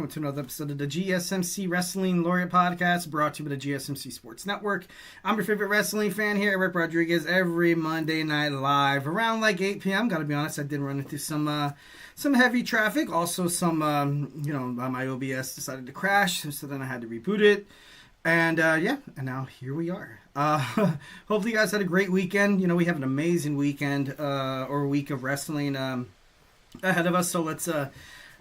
welcome to another episode of the GSMC Wrestling Laureate Podcast, brought to you by the GSMC Sports Network. I'm your favorite wrestling fan here, Eric Rodriguez, every Monday night live around like 8 p.m. Gotta be honest, I did run into some heavy traffic. Also, my OBS decided to crash, so then I had to reboot it. And and now here we are. Hopefully, you guys had a great weekend. We have an amazing weekend or week of wrestling ahead of us. So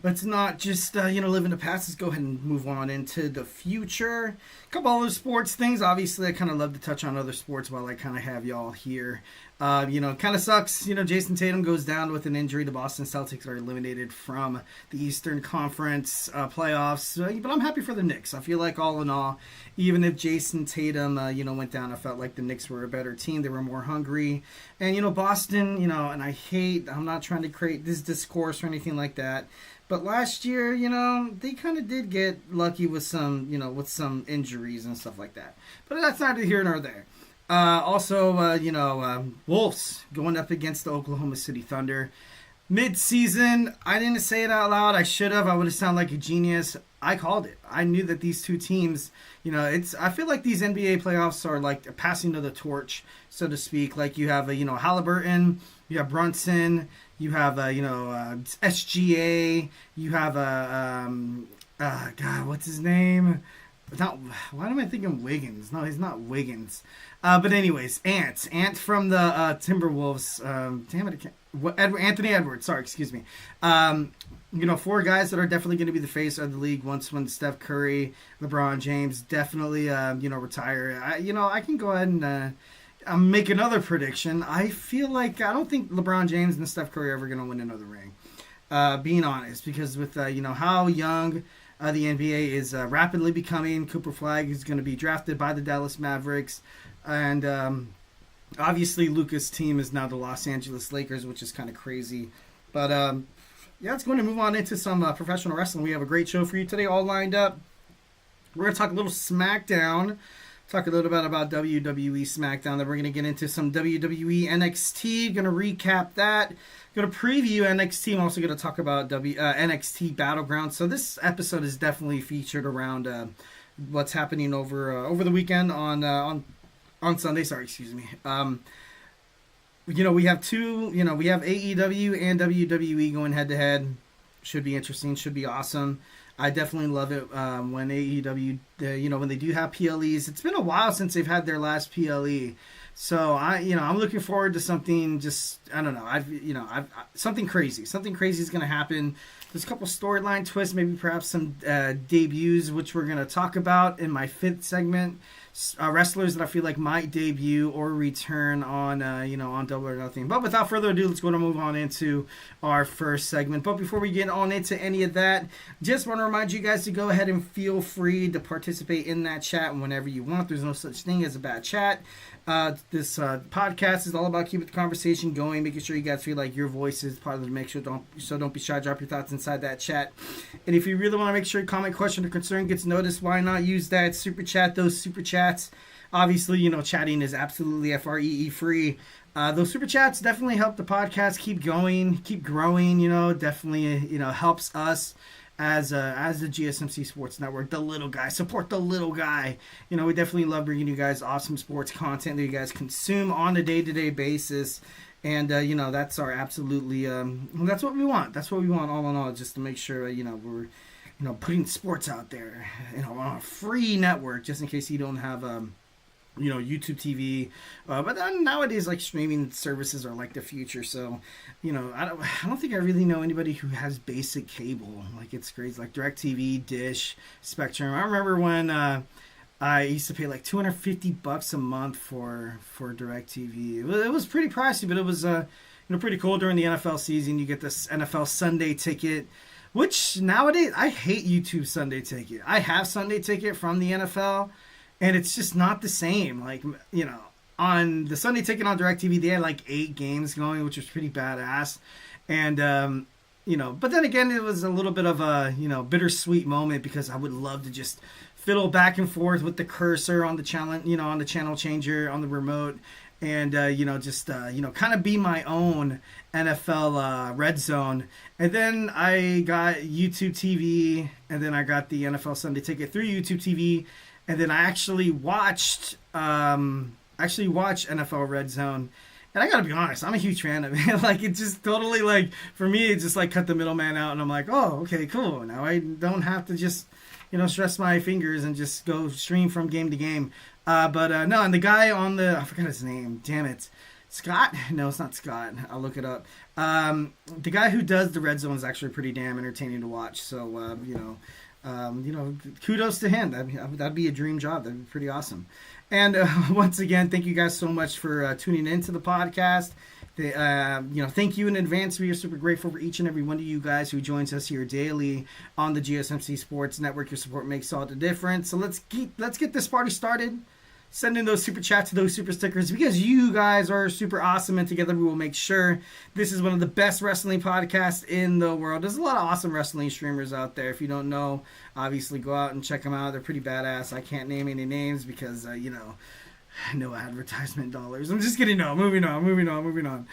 let's not just live in the past. Let's go ahead and move on into the future. A couple other sports things. Obviously, I kind of love to touch on other sports while I kind of have y'all here. It kind of sucks. Jason Tatum goes down with an injury. The Boston Celtics are eliminated from the Eastern Conference playoffs. But I'm happy for the Knicks. I feel like all in all, even if Jason Tatum, went down, I felt like the Knicks were a better team. They were more hungry. And, Boston, and I'm not trying to create this discourse or anything like that. But last year, they kind of did get lucky with some injuries and stuff like that. But that's neither here nor there. Wolves going up against the Oklahoma City Thunder. Mid-season, I didn't say it out loud. I should have. I would have sounded like a genius. I called it. I knew that these two teams, I feel like these NBA playoffs are like a passing of the torch, so to speak. Like you have, Halliburton, you have Brunson, you have, SGA, you have, God, what's his name? Why am I thinking Wiggins? No, he's not Wiggins. But anyways, Ant from the Timberwolves. Anthony Edwards. Sorry, excuse me. Four guys that are definitely going to be the face of the league once when Steph Curry, LeBron James definitely retire. I can go ahead and make another prediction. I feel like I don't think LeBron James and Steph Curry are ever going to win another ring. Being honest, because with how young the NBA is rapidly becoming. Cooper Flag is going to be drafted by the Dallas Mavericks. And obviously Luka's team is now the Los Angeles Lakers, which is kind of crazy. But it's going to move on into some professional wrestling. We have a great show for you today all lined up. We're going to talk a little Smackdown. Talk a little bit about WWE Smackdown. Then we're going to get into some WWE NXT. Going to recap that. Going to preview NXT. I'm also going to talk about NXT Battleground. So this episode is definitely featured around what's happening over the weekend on Sunday. Sorry, excuse me. We have we have AEW and WWE going head to head. Should be interesting. Should be awesome. I definitely love it when AEW, when they do have PLEs. It's been a while since they've had their last PLE, so I'm looking forward to something. Just I don't know. Something crazy. Something crazy is going to happen. There's a couple storyline twists, maybe perhaps some debuts, which we're going to talk about in my fifth segment. Wrestlers that I feel like might debut or return on Double or Nothing. But without further ado, let's go and move on into our first segment. But before we get on into any of that, just want to remind you guys to go ahead and feel free to participate in that chat whenever you want. There's no such thing as a bad chat. This podcast is all about keeping the conversation going, making sure you guys feel like your voice is part of the mix. So don't be shy. Drop your thoughts inside that chat. And if you really want to make sure your comment, question, or concern gets noticed, why not use that super chat? Those super chats. Obviously, chatting is absolutely FREE free. Those super chats definitely help the podcast keep going, keep growing. Definitely helps us as the GSMC Sports Network, the little guy. Support the little guy. We definitely love bringing you guys awesome sports content that you guys consume on a day-to-day basis. And, that's our absolutely, that's what we want. That's what we want all in all, just to make sure, we're, putting sports out there, on a free network, just in case you don't have, YouTube TV. But then nowadays, like, streaming services are like the future. So, I don't think I really know anybody who has basic cable. Like, it's crazy. Like DirecTV, Dish, Spectrum. I remember when I used to pay like $250 a month for DirecTV. It was pretty pricey, but it was pretty cool during the NFL season. You get this NFL Sunday ticket, which nowadays I hate YouTube Sunday ticket. I have Sunday ticket from the NFL, and it's just not the same. Like, on the Sunday ticket on DirecTV, they had like 8 games going, which was pretty badass. And but then again, it was a little bit of a bittersweet moment because I would love to just fiddle back and forth with the cursor on the channel, on the channel changer on the remote, and just kind of be my own NFL Red Zone. And then I got YouTube TV, and then I got the NFL Sunday Ticket through YouTube TV, and then I actually watched NFL Red Zone. And I gotta be honest, I'm a huge fan of it. Like, it just totally, like, for me, it just, like, cut the middleman out, and I'm like, oh, okay, cool. Now I don't have to just, stress my fingers and just go stream from game to game. But no, and the guy on I forgot his name, damn it. Scott? No, it's not Scott. I'll look it up. The guy who does the Red Zone is actually pretty damn entertaining to watch. So, kudos to him. That'd be a dream job. That'd be pretty awesome. And once again, thank you guys so much for tuning into the podcast. Thank you in advance. We are super grateful for each and every one of you guys who joins us here daily on the GSMC Sports Network. Your support makes all the difference. So let's get this party started. Send in those super chats, those super stickers, because you guys are super awesome, and together we will make sure this is one of the best wrestling podcasts in the world. There's a lot of awesome wrestling streamers out there. If you don't know, obviously go out and check them out. They're pretty badass. I can't name any names because, no advertisement dollars. I'm just kidding. No, moving on.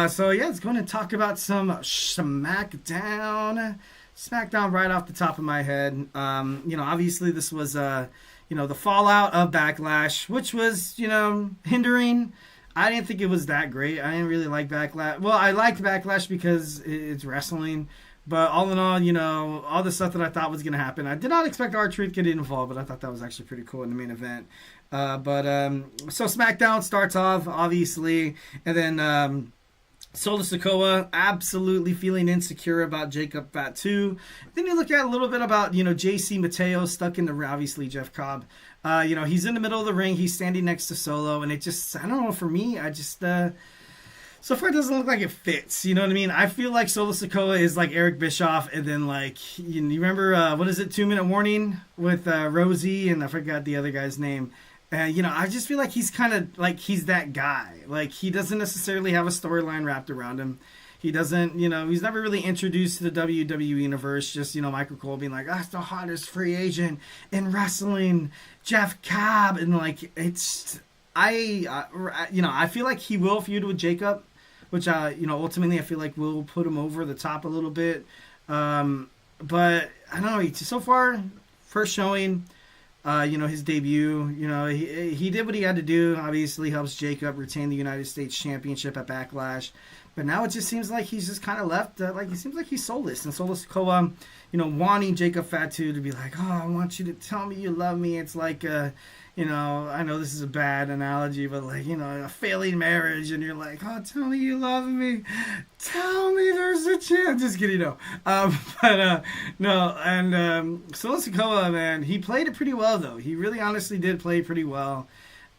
So yeah, let's go ahead and talk about some Smackdown. Smackdown right off the top of my head. Obviously this was the fallout of Backlash, which was, hindering. I didn't think it was that great. I didn't really like Backlash. Well, I liked Backlash because it's wrestling. But all in all, all the stuff that I thought was going to happen. I did not expect R-Truth to get involved, but I thought that was actually pretty cool in the main event. So SmackDown starts off, obviously. And then Solo Sikoa absolutely feeling insecure about Jacob Fatu. Then you look at a little bit about, JC Mateo stuck in the, obviously Jeff Cobb. He's in the middle of the ring. He's standing next to Solo. And it just, I don't know, for me, so far it doesn't look like it fits. You know what I mean? I feel like Solo Sikoa is like Eric Bischoff. And then you remember, 2 Minute Warning with Rosie? And I forgot the other guy's name. I just feel like he's kind of like he's that guy. Like, he doesn't necessarily have a storyline wrapped around him. He doesn't, he's never really introduced to the WWE universe. Just, Michael Cole being like, that's the hottest free agent in wrestling, Jeff Cobb. And I feel like he will feud with Jacob, which, ultimately I feel like will put him over the top a little bit. But I don't know. So far, first showing. His debut, he did what he had to do. Obviously helps Jacob retain the United States Championship at Backlash. But now it just seems like he's just kind of left, he seems like he's soulless. And Solo Sikoa, wanting Jacob Fatu to be like, oh, I want you to tell me you love me. It's like, I know this is a bad analogy, but a failing marriage, and you're like, oh, tell me you love me. Tell me there's a chance. Just kidding, no. No, and Solo Sikoa, man, he played it pretty well, though. He really honestly did play pretty well.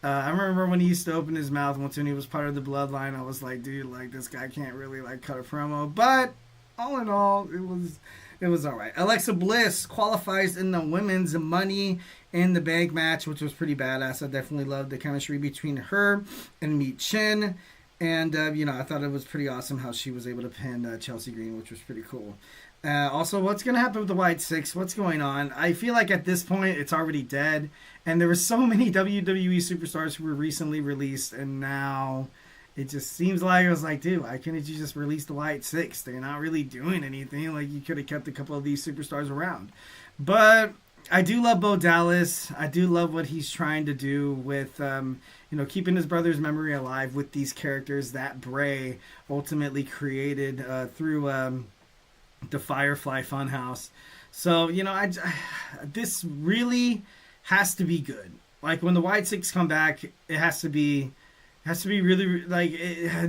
I remember when he used to open his mouth once when he was part of the bloodline, I was like, dude, this guy can't really, cut a promo. But all in all, it was all right. Alexa Bliss qualifies in the women's Money in the Bank match, which was pretty badass. I definitely loved the chemistry between her and Mi Chen. And, I thought it was pretty awesome how she was able to pin Chelsea Green, which was pretty cool. Also, what's going to happen with the White Six? What's going on? I feel like at this point, it's already dead. And there were so many WWE superstars who were recently released, and now it just seems like, I was like, dude, why couldn't you just release the White Six? They're not really doing anything. You could have kept a couple of these superstars around. But I do love Bo Dallas. I do love what he's trying to do with, keeping his brother's memory alive with these characters that Bray ultimately created through the Firefly Funhouse. So, this really has to be good. When the White Six come back, it has to be really,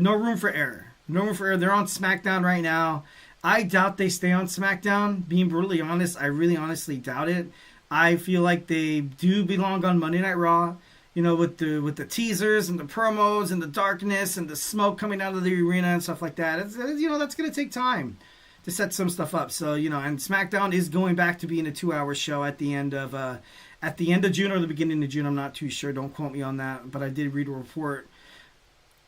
no room for error. No room for error. They're on SmackDown right now. I doubt they stay on SmackDown. Being brutally honest, I really honestly doubt it. I feel like they do belong on Monday Night Raw. With the teasers and the promos and the darkness and the smoke coming out of the arena and stuff like that. It's, that's going to take time to set some stuff up. So, and SmackDown is going back to being a 2-hour show at the end of June or the beginning of June. I'm not too sure. Don't quote me on that. But I did read a report.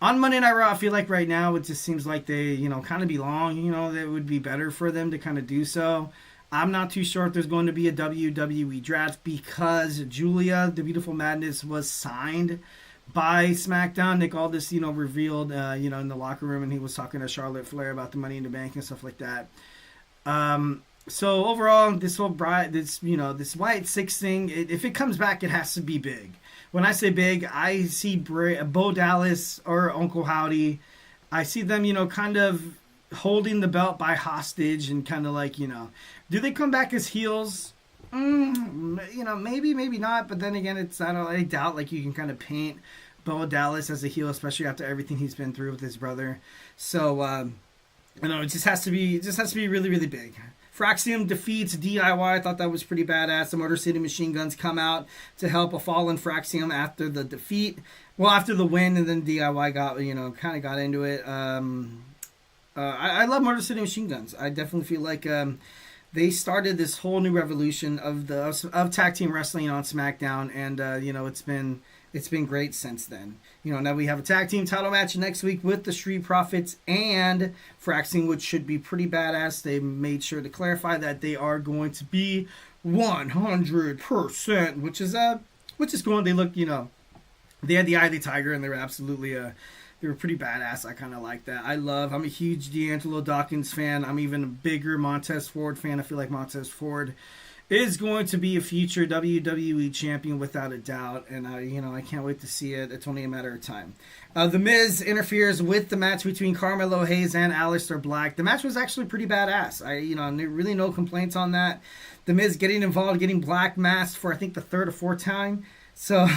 On Monday Night Raw, I feel like right now it just seems like they, kind of belong. That would be better for them to kind of do so. I'm not too sure if there's going to be a WWE draft because Julia, the Beautiful Madness, was signed by SmackDown. Nick Aldis, revealed, in the locker room, and he was talking to Charlotte Flair about the Money in the Bank and stuff like that. So overall, this Wyatt Six thing, if it comes back, it has to be big. When I say big, I see Bo Dallas or Uncle Howdy. I see them, kind of holding the belt by hostage and kind of like, do they come back as heels? Maybe, maybe not. But then again, I doubt like you can kind of paint Bo Dallas as a heel, especially after everything he's been through with his brother. So, it just has to be really, really big. Fraxiom defeats DIY. I thought that was pretty badass. The Motor City Machine Guns come out to help a fallen Fraxiom after the defeat. Well, after the win, and then DIY got into it. I love Motor City Machine Guns. I definitely feel like they started this whole new revolution of tag team wrestling on SmackDown, and it's been great since then. Now we have a tag team title match next week with the Street Profits and Fraxiom, which should be pretty badass. They made sure to clarify that they are going to be 100%, which is cool. They look, they had the eye of the tiger, and they were absolutely they were pretty badass. I kind of like that. I'm a huge D'Angelo Dawkins fan. I'm even a bigger Montez Ford fan. I feel like Montez Ford is going to be a future WWE champion without a doubt, and I can't wait to see it. It's only a matter of time. The Miz interferes with the match between Carmelo Hayes and Aleister Black. The match was actually pretty badass. Really no complaints on that. The Miz getting involved, getting Black masked for I think the third or fourth time. So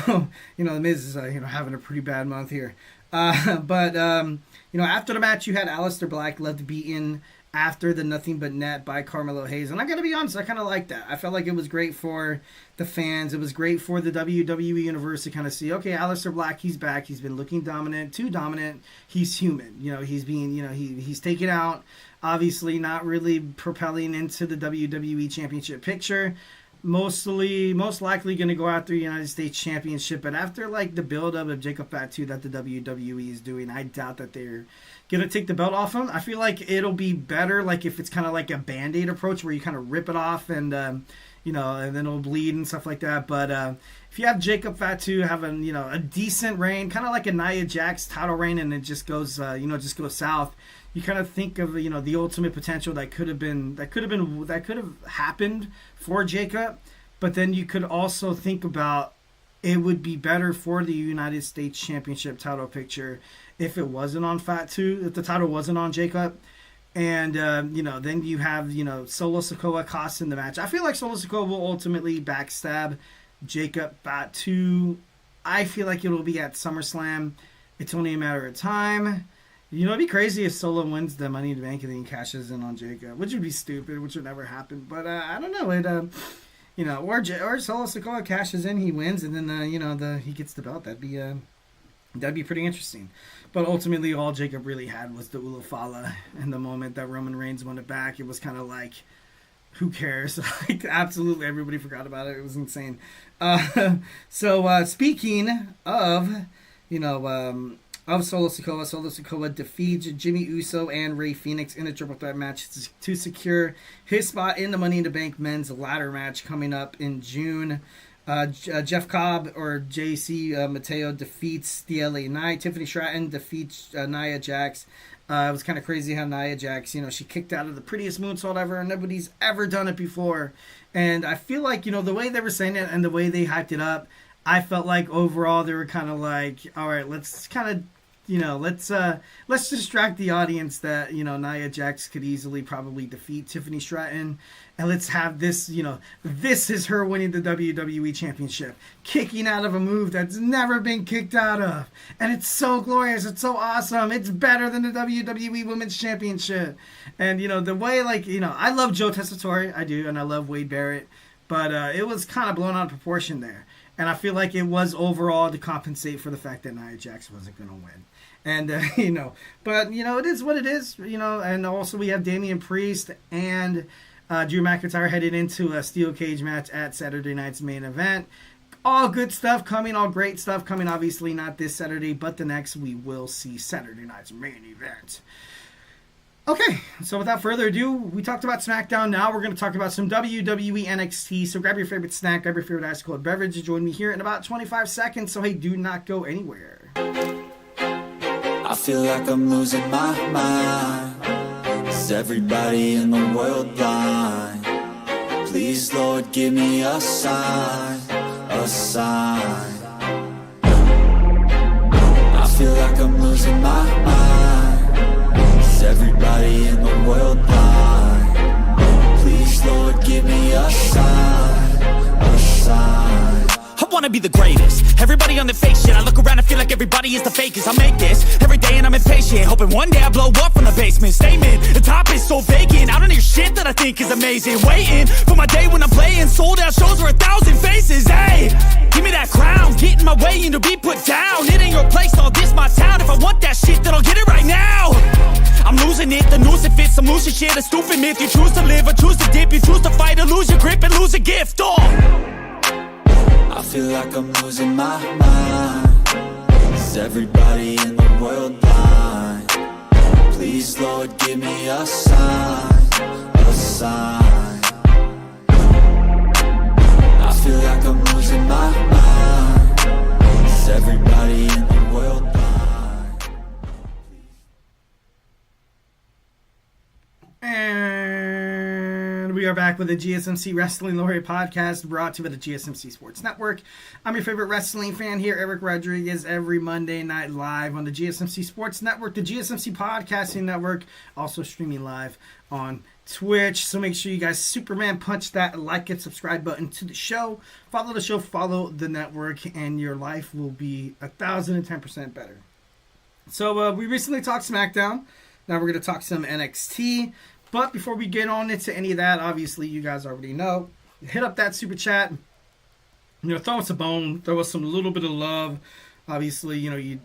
the Miz is having a pretty bad month here. But after the match, you had Aleister Black left beaten after the Nothing But Net by Carmelo Hayes. And I gotta be honest, I kind of like that. I felt like it was great for the fans. It was great for the WWE Universe to kind of see, okay, Aleister Black, he's back. He's been looking dominant, too dominant. He's human. He's being, he's taken out, obviously not really propelling into the WWE Championship picture. Most likely going to go after the United States Championship, but after like the build-up of Jacob Fatu that the WWE is doing, I doubt that they're going to take the belt off him. I feel like it'll be better like if it's kind of like a Band-Aid approach where you kind of rip it off and and then it'll bleed and stuff like that. But if you have Jacob Fatu having a decent reign, kind of like a Nia Jax title reign, and it just goes south, you kind of think of the ultimate potential that could have happened for Jacob, but then you could also think about it would be better for the United States Championship title picture if it wasn't on Fatu, if the title wasn't on Jacob, and then you have Solo Sikoa costing the match. I feel like Solo Sikoa will ultimately backstab Jacob Fatu. I feel like it'll be at SummerSlam. It's only a matter of time. It'd be crazy if Solo wins the Money in the Bank and then he cashes in on Jacob, which would be stupid, which would never happen. But I don't know. Or Solo Sikoa cashes in, he wins, and then he gets the belt. That'd be pretty interesting. But ultimately, all Jacob really had was the Ulufala. And the moment that Roman Reigns won it back, it was kind of like, who cares? Like, absolutely everybody forgot about it. It was insane. So speaking of Solo Sikoa defeats Jimmy Uso and Rey Fenix in a triple threat match to secure his spot in the Money in the Bank men's ladder match coming up in June. Jeff Cobb or JC Mateo defeats the LA Knight. Tiffany Stratton defeats Nia Jax. It was kind of crazy how Nia Jax, she kicked out of the prettiest moonsault ever, and nobody's ever done it before. And I feel like, the way they were saying it and the way they hyped it up, I felt like overall they were kind of like, all right, let's kind of, let's distract the audience that, Nia Jax could easily probably defeat Tiffany Stratton. And let's have this, this is her winning the WWE Championship, kicking out of a move that's never been kicked out of. And it's so glorious. It's so awesome. It's better than the WWE Women's Championship. And, the way, I love Joe Tessitore. I do. And I love Wade Barrett. But it was kind of blown out of proportion there. And I feel like it was overall to compensate for the fact that Nia Jax wasn't going to win. And, but, it is what it is, and also we have Damian Priest and Drew McIntyre headed into a steel cage match at Saturday night's main event. All good stuff coming, all great stuff coming. Obviously not this Saturday, but the next we will see Saturday night's main event. Okay, so without further ado, we talked about SmackDown. Now we're going to talk about some WWE NXT. So grab your favorite snack, grab your favorite ice cold beverage, and join me here in about 25 seconds. So hey, do not go anywhere. I feel like I'm losing my mind. Is everybody in the world blind? Please, Lord, give me a sign, a sign. I feel like I'm losing my mind. Is everybody in the world blind? Please, Lord, give me a sign, a sign. I wanna be the greatest. Everybody on the fake shit. I look around and feel like everybody is the fakest. I make this every day and I'm impatient, hoping one day I blow up from the basement. Statement, the top is so vacant. I don't hear shit that I think is amazing. Waiting for my day when I'm playing sold out shows for 1,000 faces. Hey, give me that crown, get in my way and to be put down. It ain't your place, all this my town. If I want that shit, then I'll get it right now. I'm losing it, the noose it fits. I'm losing shit, a stupid myth. You choose to live or choose to dip. You choose to fight or lose your grip and lose a gift. I feel like I'm losing my mind. Is everybody in the world blind? Please, Lord, give me a sign, a sign. I feel like I'm losing my mind. Is everybody in the world blind? And we are back with the GSMC Wrestling Laureate Podcast, brought to you by the GSMC Sports Network. I'm your favorite wrestling fan here, Eric Rodriguez, every Monday night live on the GSMC Sports Network, the GSMC Podcasting Network, also streaming live on Twitch. So make sure you guys Superman punch that like and subscribe button to the show. Follow the show, follow the network, and your life will be 1,010% better. So we recently talked SmackDown. Now we're going to talk some NXT. But before we get on into any of that, obviously you guys already know, hit up that super chat. Throw us a bone, throw us some little bit of love. Obviously, you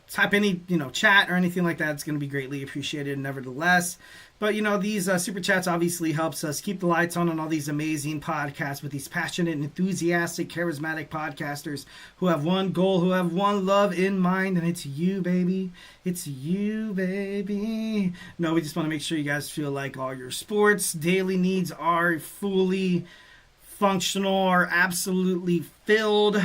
type any, chat or anything like that, it's going to be greatly appreciated nevertheless. But, these super chats obviously helps us keep the lights on all these amazing podcasts with these passionate, enthusiastic, charismatic podcasters who have one goal, who have one love in mind, and it's you, baby. It's you, baby. No, we just want to make sure you guys feel like all your sports daily needs are fully functional, are absolutely filled,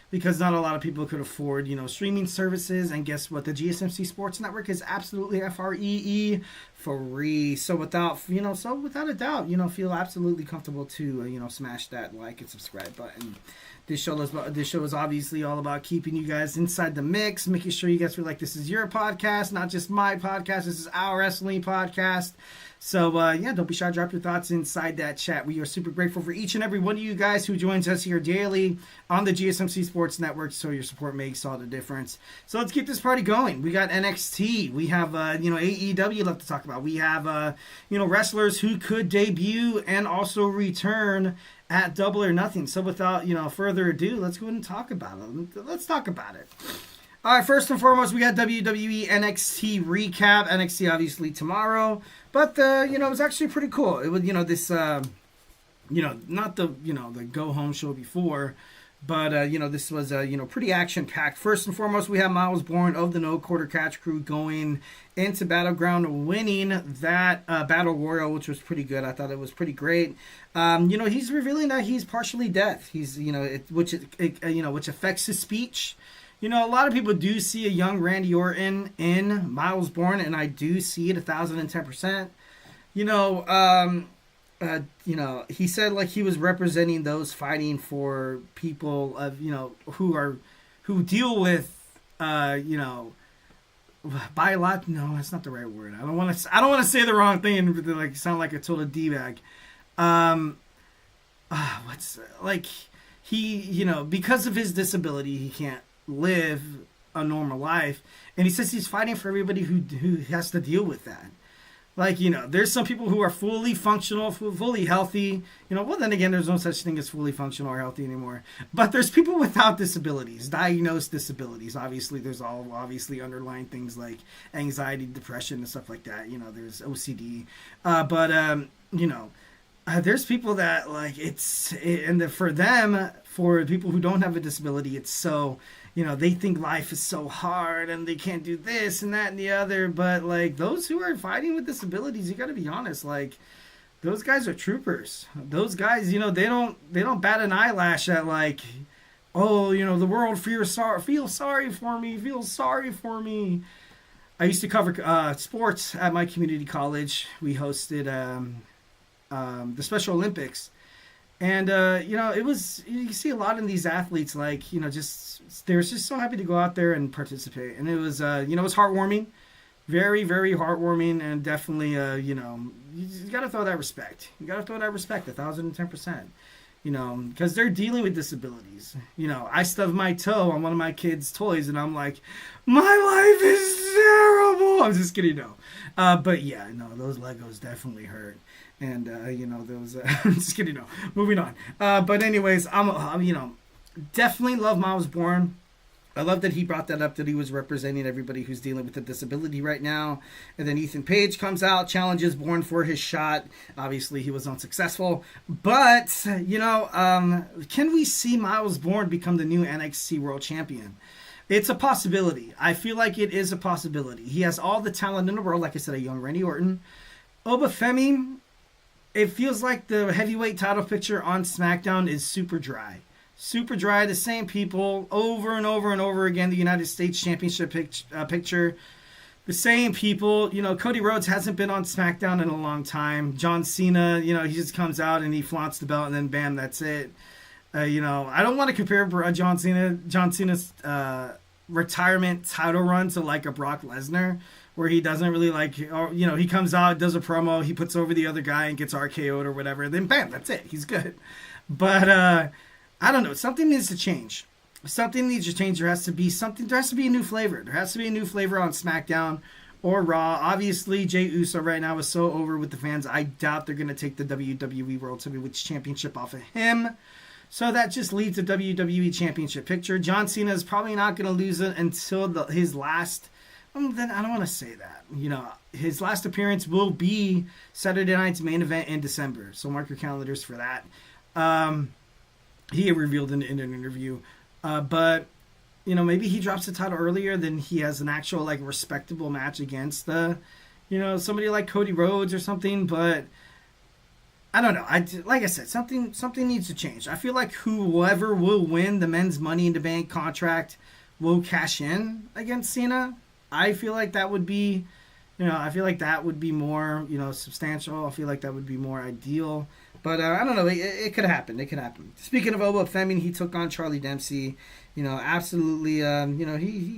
because not a lot of people could afford, streaming services. And guess what? The GSMC Sports Network is absolutely free. So without a doubt, feel absolutely comfortable to, smash that like and subscribe button. This show is obviously all about keeping you guys inside the mix, making sure you guys feel like this is your podcast, not just my podcast. This is our wrestling podcast. So, don't be shy to drop your thoughts inside that chat. We are super grateful for each and every one of you guys who joins us here daily on the GSMC Sports Network, so your support makes all the difference. So let's keep this party going. We got NXT. We have, AEW left to talk about. We have, wrestlers who could debut and also return at Double or Nothing. So without, further ado, let's go ahead and talk about it. Let's talk about it. All right, first and foremost, we got WWE NXT recap. NXT obviously tomorrow, but it was actually pretty cool. It was, this, not the go home show before, but this was pretty action packed. First and foremost, we have Miles Borne of the No Quarter Catch Crew going into Battleground, winning that Battle Royal, which was pretty good. I thought it was pretty great. He's revealing that he's partially deaf. He's which affects his speech. A lot of people do see a young Randy Orton in Miles Borne, and I do see it 1,010%. He said like he was representing those fighting for people of who deal with biological. No, that's not the right word. I don't want to say the wrong thing and like sound like a total d-bag. Because of his disability, he can't live a normal life, and he says he's fighting for everybody who has to deal with that. There's some people who are fully functional, fully healthy. Well, then again, there's no such thing as fully functional or healthy anymore. But there's people without disabilities, diagnosed disabilities. Obviously, there's all underlying things like anxiety, depression, and stuff like that. There's OCD. there's people that like for them, for people who don't have a disability, it's so, they think life is so hard and they can't do this and that and the other. But like those who are fighting with disabilities, you got to be honest, like those guys are troopers. Those guys, they don't bat an eyelash at like, oh, the world feels sorry for me. I used to cover sports at my community college. We hosted the Special Olympics. And, it was, you see a lot in these athletes, like, they're just so happy to go out there and participate. And it was, it was heartwarming, very, very heartwarming. And definitely, you got to throw that respect. You got to throw that respect 1,010%. Because they're dealing with disabilities. I stubbed my toe on one of my kids' toys, and I'm like, my life is terrible. I'm just kidding, no. But yeah, no, those Legos definitely hurt. And, those, I'm just kidding, no. Moving on. But anyways, I'm definitely love Miles Borne. I love that he brought that up, that he was representing everybody who's dealing with a disability right now. And then Ethan Page comes out, challenges Borne for his shot. Obviously, he was unsuccessful. But, can we see Miles Borne become the new NXT World Champion? It's a possibility. I feel like it is a possibility. He has all the talent in the world. Like I said, a young Randy Orton. Obafemi, it feels like the heavyweight title picture on SmackDown is super dry. Super dry, the same people over and over and over again. The United States Championship picture, the same people. Cody Rhodes hasn't been on SmackDown in a long time. John Cena, he just comes out and he flaunts the belt and then bam, that's it. I don't want to compare John Cena's retirement title run to like a Brock Lesnar, where he doesn't really he comes out, does a promo, he puts over the other guy and gets RKO'd or whatever, and then bam, that's it. He's good. But I don't know. Something needs to change. Something needs to change. There has to be a new flavor. There has to be a new flavor on SmackDown or Raw. Obviously, Jey Uso right now is so over with the fans. I doubt they're going to take the WWE World Heavyweight Championship off of him. So that just leaves the WWE Championship picture. John Cena is probably not going to lose it until his last... Then I don't want to say that. His last appearance will be Saturday night's main event in December. So mark your calendars for that. He revealed in an interview. But, maybe he drops the title earlier, then he has an actual, respectable match against somebody like Cody Rhodes or something. But I don't know. Like I said, something needs to change. I feel like whoever will win the men's Money in the Bank contract will cash in against Cena. I feel like that would be, more, substantial. I feel like that would be more ideal. But I don't know. It could happen. It could happen. Speaking of Obafemi, he took on Charlie Dempsey. Absolutely.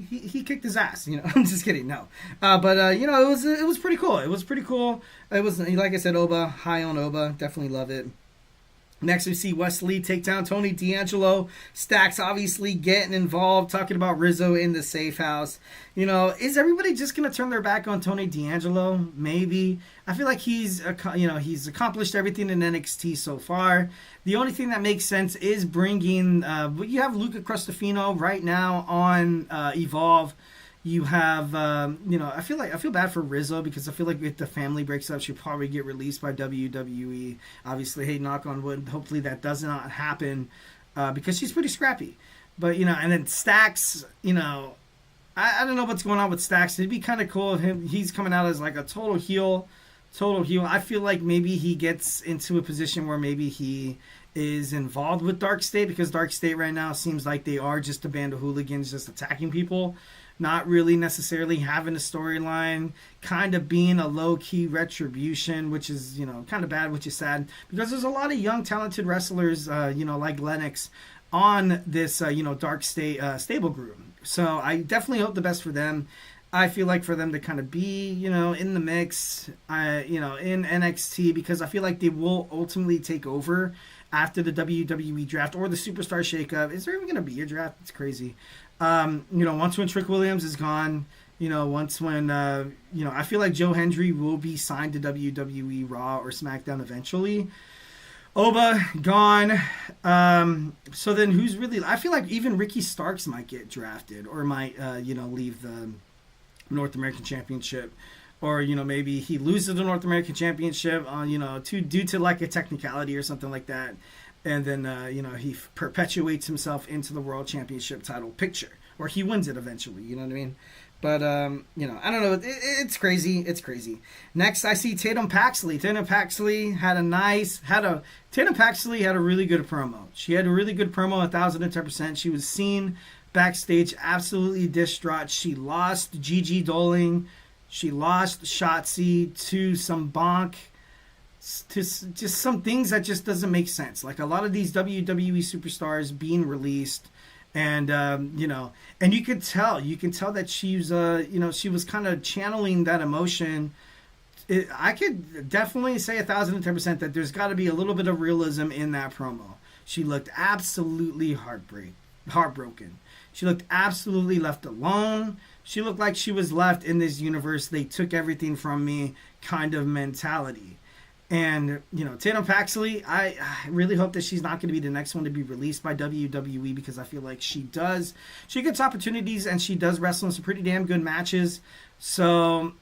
He kicked his ass. I'm just kidding. No. But it was pretty cool. It was pretty cool. It was, like I said, Oba, high on Oba. Definitely love it. Next, we see Wesley take down Tony D'Angelo. Stacks obviously getting involved, talking about Rizzo in the safe house. Is everybody just going to turn their back on Tony D'Angelo? Maybe. I feel like he's accomplished everything in NXT so far. The only thing that makes sense is bringing, you have Luca Crustofino right now on Evolve. You have, I feel bad for Rizzo because I feel like if the family breaks up, she'll probably get released by WWE. Obviously, hey, knock on wood, hopefully that does not happen because she's pretty scrappy. But, and then Stacks, I don't know what's going on with Stacks. It'd be kind of cool if he's coming out as like a total heel. I feel like maybe he gets into a position where maybe he is involved with Dark State because Dark State right now seems like they are just a band of hooligans just attacking people. Not really necessarily having a storyline, kind of being a low-key retribution, which is, kind of bad, which is sad. Because there's a lot of young, talented wrestlers, like Lennox, on this, Dark State stable group. So I definitely hope the best for them. I feel like for them to kind of be, in the mix, in NXT, because I feel like they will ultimately take over after the WWE draft or the Superstar Shakeup. Is there even going to be a draft? It's crazy. Once when Trick Williams is gone, once when, I feel like Joe Hendry will be signed to WWE Raw or SmackDown eventually. Oba, gone. So then who's really, I feel like even Ricky Starks might get drafted or might, leave the North American Championship. or maybe he loses the North American Championship on due to like a technicality or something like that, and then he perpetuates himself into the World Championship title picture, or he wins it eventually. You know what I mean? But I don't know. It's crazy. It's crazy. Next, I see Tatum Paxley. Tatum Paxley had a really good promo. She had a really good promo, 1,010%. She was seen backstage absolutely distraught. She lost Gigi Doling. She lost Shotzi to some bonk. To just some things that just doesn't make sense. Like a lot of these WWE superstars being released. And and you can tell that she's she was kind of channeling that emotion. I could definitely say 1,010% that there's got to be a little bit of realism in that promo. She looked absolutely heartbroken. She looked absolutely left alone. She looked like she was left in this universe. They took everything from me kind of mentality. And, Tatum Paxley, I really hope that she's not going to be the next one to be released by WWE, because I feel like she gets opportunities and she does wrestle in some pretty damn good matches. So,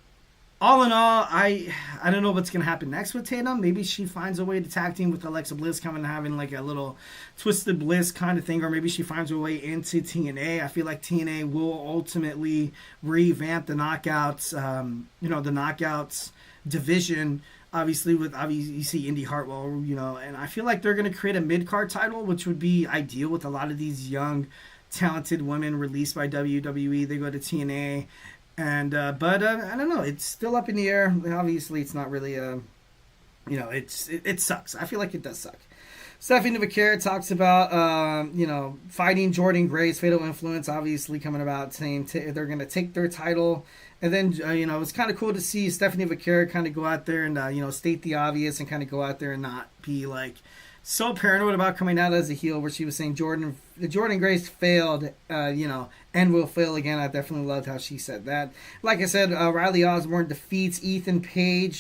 all in all, I don't know what's going to happen next with Tatum. Maybe she finds a way to tag team with Alexa Bliss, coming and having like a little Twisted Bliss kind of thing, or maybe she finds her way into TNA. I feel like TNA will ultimately revamp the Knockouts, the Knockouts division. Obviously, you see Indy Hartwell, and I feel like they're going to create a mid-card title, which would be ideal with a lot of these young, talented women released by WWE. They go to TNA, but I don't know. It's still up in the air. Obviously, it's not really it sucks. I feel like it does suck. Stephanie Vaquera talks about, fighting Jordynne Grace, Fatal Influence, obviously coming about, saying they're going to take their title. And then, it's kind of cool to see Stephanie Vaquera kind of go out there and, state the obvious and kind of go out there and not be, like, so paranoid about coming out as a heel, where she was saying Jordynne Grace failed, and will fail again. I definitely loved how she said that. Like I said, Riley Osborne defeats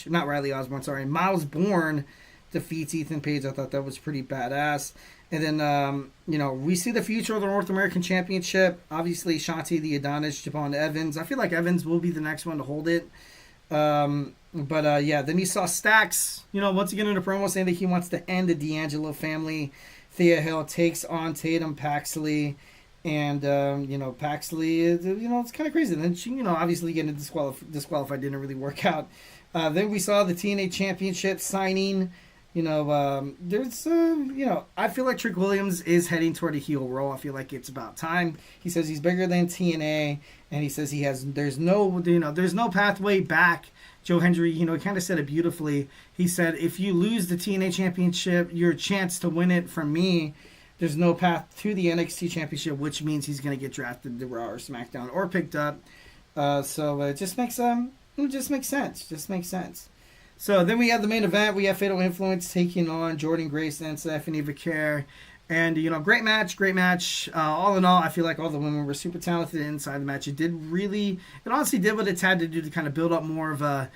Miles Borne defeats Ethan Page. I thought that was pretty badass. And then, we see the future of the North American Championship. Obviously, Shanti, the Adonis, Javon Evans. I feel like Evans will be the next one to hold it. Then you saw Stax, once again in a promo saying that he wants to end the D'Angelo family. Thea Hill takes on Tatum Paxley. And, Paxley, it's kind of crazy. And then she, obviously getting disqualified didn't really work out. Then we saw the TNA Championship signing. I feel like Trick Williams is heading toward a heel role. I feel like it's about time. He says he's bigger than TNA, and he says there's no pathway back. Joe Hendry, kind of said it beautifully. He said, if you lose the TNA Championship, your chance to win it from me, there's no path to the NXT Championship, which means he's going to get drafted to Raw or SmackDown or picked up. So it just makes sense. So then we have the main event. We have Fatal Influence taking on Jordynne Grace and Stephanie Vaquera. And, great match. All in all, I feel like all the women were super talented inside the match. It honestly did what it had to do to kind of build up more of a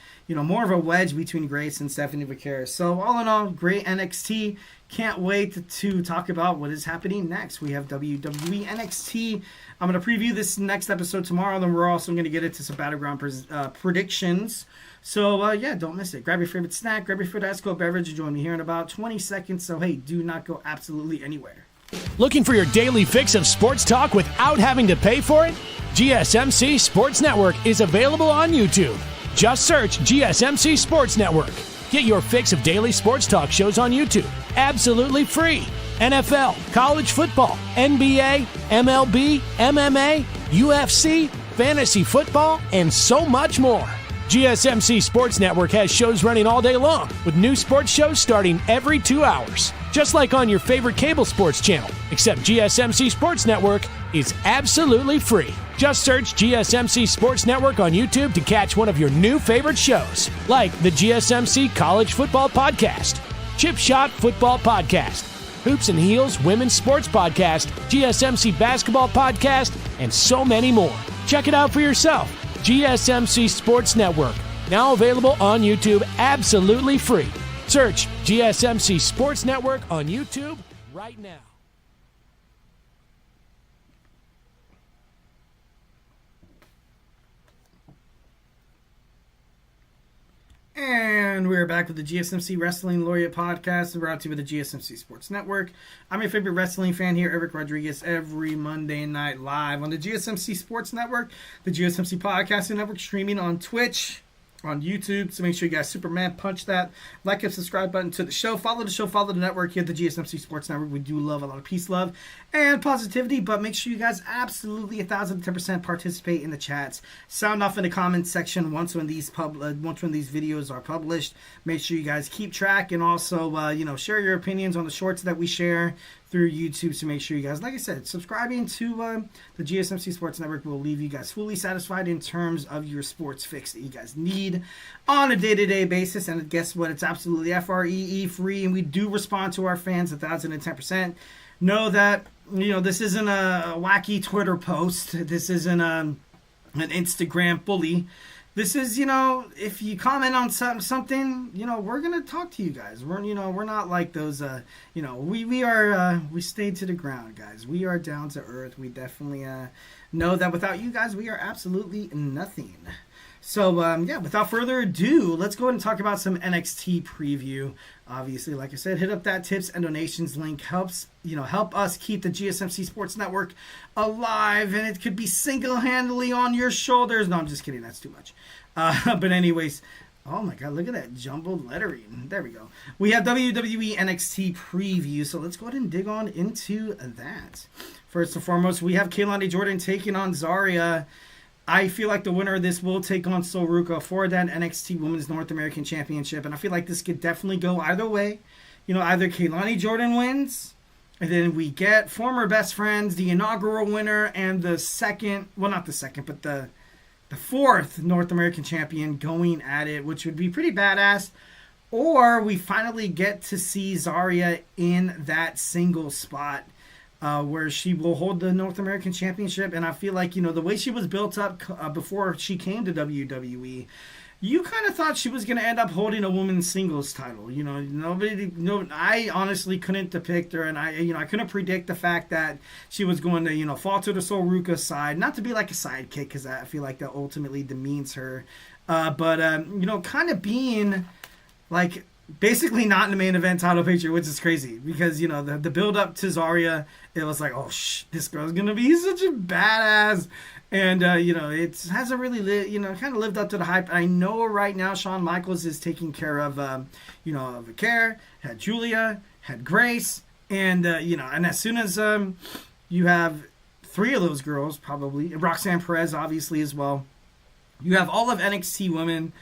wedge between Grace and Stephanie Vaquera. So all in all, great NXT. Can't wait to talk about what is happening next. We have WWE NXT. I'm going to preview this next episode tomorrow. Then we're also going to get into some Battleground predictions. So, don't miss it. Grab your favorite snack, grab your favorite ice cold beverage, and join me here in about 20 seconds. So, hey, do not go absolutely anywhere. Looking for your daily fix of sports talk without having to pay for it? GSMC Sports Network is available on YouTube. Just search GSMC Sports Network. Get your fix of daily sports talk shows on YouTube, absolutely free. NFL, college football, NBA, MLB, MMA, UFC, fantasy football, and so much more. GSMC Sports Network has shows running all day long, with new sports shows starting every 2 hours. Just like on your favorite cable sports channel, except GSMC Sports Network is absolutely free. Just search GSMC Sports Network on YouTube to catch one of your new favorite shows, like the GSMC College Football Podcast, Chip Shot Football Podcast, Hoops and Heels Women's Sports Podcast, GSMC Basketball Podcast, and so many more. Check it out for yourself. GSMC Sports Network, now available on YouTube absolutely free. Search GSMC Sports Network on YouTube right now. And we're back with the GSMC Wrestling Laureate Podcast, brought to you with the GSMC Sports Network. I'm your favorite wrestling fan here, Eric Rodriguez, every Monday night live on the GSMC Sports Network, the GSMC Podcasting Network, streaming on Twitch, on YouTube. So make sure you guys Superman punch that like and subscribe button to the show. Follow the network here at the GSMC Sports Network. We do love a lot of peace, love, and positivity, but make sure you guys absolutely 1,010% participate in the chats. Sound off in the comments section once when these videos are published. Make sure you guys keep track and also share your opinions on the shorts that we share through YouTube. So make sure you guys, like I said, subscribing to the GSMC Sports Network will leave you guys fully satisfied in terms of your sports fix that you guys need on a day-to-day basis. And guess what? It's absolutely FREE free, and we do respond to our fans 1,010%. Know that this isn't a wacky Twitter post. This isn't an Instagram bully. This is, if you comment on something, we're going to talk to you guys. We're not like those, we stayed to the ground, guys. We are down to earth. We definitely know that without you guys, we are absolutely nothing. So, without further ado, let's go ahead and talk about some NXT preview. Obviously, like I said, hit up that tips and donations link. Help us keep the GSMC Sports Network alive, and it could be single-handedly on your shoulders. No, I'm just kidding. That's too much. But anyways, oh my God, look at that jumbled lettering. There we go. We have WWE NXT preview, so let's go ahead and dig on into that. First and foremost, we have Keilani Jordan taking on Zarya. I feel like the winner of this will take on Solo Sikoa for that NXT Women's North American Championship. And I feel like this could definitely go either way. Either Keilani Jordan wins, and then we get former best friends, the inaugural winner, and the fourth North American champion going at it, which would be pretty badass. Or we finally get to see Zarya in that single spot, where she will hold the North American Championship. And I feel like, the way she was built up before she came to WWE, you kind of thought she was going to end up holding a women's singles title. I honestly couldn't depict her, and I couldn't predict the fact that she was going to, fall to the Solo Sikoa side. Not to be like a sidekick, because I feel like that ultimately demeans her. But kind of being like basically not in the main event title picture, which is crazy because, the build up to Zarya, it was like, this girl's going to be such a badass. And, it hasn't really, kind of lived up to the hype. I know right now Shawn Michaels is taking care of, Vicaire, had Julia, had Grace. And, and as soon as you have three of those girls, probably, Roxanne Perez, obviously, as well, you have all of NXT women.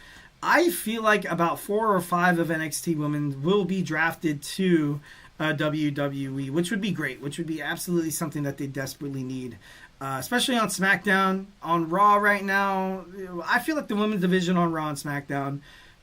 I feel like about 4 or 5 of NXT women will be drafted to WWE, which would be great, which would be absolutely something that they desperately need, especially on SmackDown. On Raw right now, I feel like the women's division on Raw and SmackDown,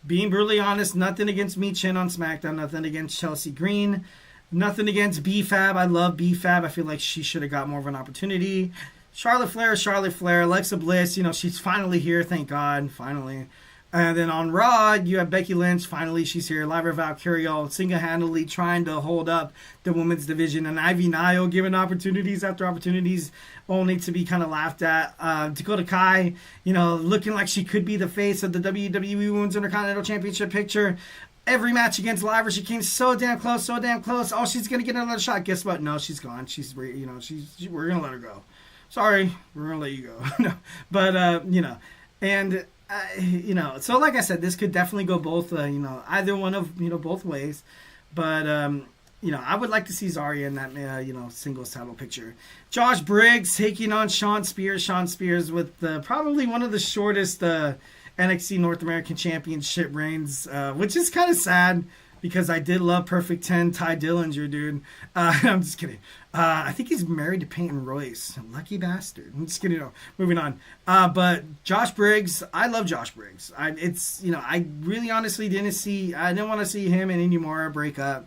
being brutally honest, nothing against Mi Chin on SmackDown, nothing against Chelsea Green, nothing against B-Fab. I love B-Fab. I feel like she should have got more of an opportunity. Charlotte Flair, Alexa Bliss, she's finally here, thank God, finally. And then on Raw, you have Becky Lynch. Finally, she's here. Lyra Valkyrie single-handedly trying to hold up the women's division. And Ivy Nile giving opportunities after opportunities only to be kind of laughed at. Dakota Kai, looking like she could be the face of the WWE Women's Intercontinental Championship picture. Every match against Lyra, she came so damn close. Oh, she's going to get another shot. Guess what? No, she's gone. We're going to let her go. Sorry, we're going to let you go. No, but, and... so like I said, this could definitely go both, either one of, both ways. But, I would like to see Zarya in that, singles title picture. Josh Briggs taking on Shawn Spears. Shawn Spears with probably one of the shortest NXT North American Championship reigns, which is kind of sad because I did love Perfect 10 Ty Dillinger, dude. I'm just kidding. I think he's married to Peyton Royce. Lucky bastard. I'm just kidding. No, moving on. But Josh Briggs, I love Josh Briggs. I really honestly I didn't want to see him and Indy Mora break up.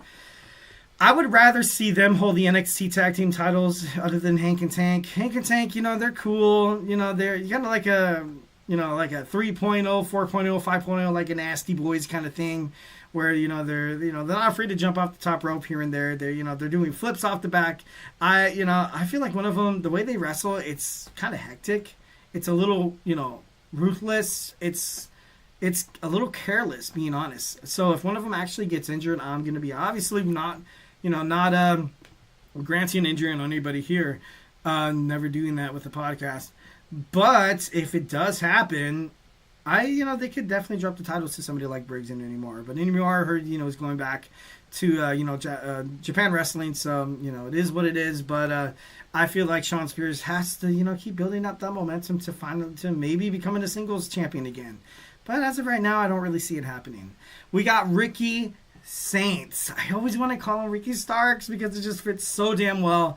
I would rather see them hold the NXT tag team titles other than Hank and Tank. Hank and Tank, they're cool. They're kind of like a 3.0, 4.0, 5.0, like a Nasty Boys kind of thing. Where they're not afraid to jump off the top rope here and there. They're doing flips off the back. I feel like one of them, the way they wrestle, it's kind of hectic. It's a little ruthless. It's it's a little careless, being honest. So if one of them actually gets injured, I'm going to be obviously not granting injury on anybody here. Never doing that with the podcast. But if it does happen, they could definitely drop the titles to somebody like Briggs and anymore. But anymore, I heard, is going back to, Japan Wrestling. So, it is what it is. But I feel like Shawn Spears has to, keep building up that momentum to maybe becoming a singles champion again. But as of right now, I don't really see it happening. We got Ricky Saints. I always want to call him Ricky Starks because it just fits so damn well.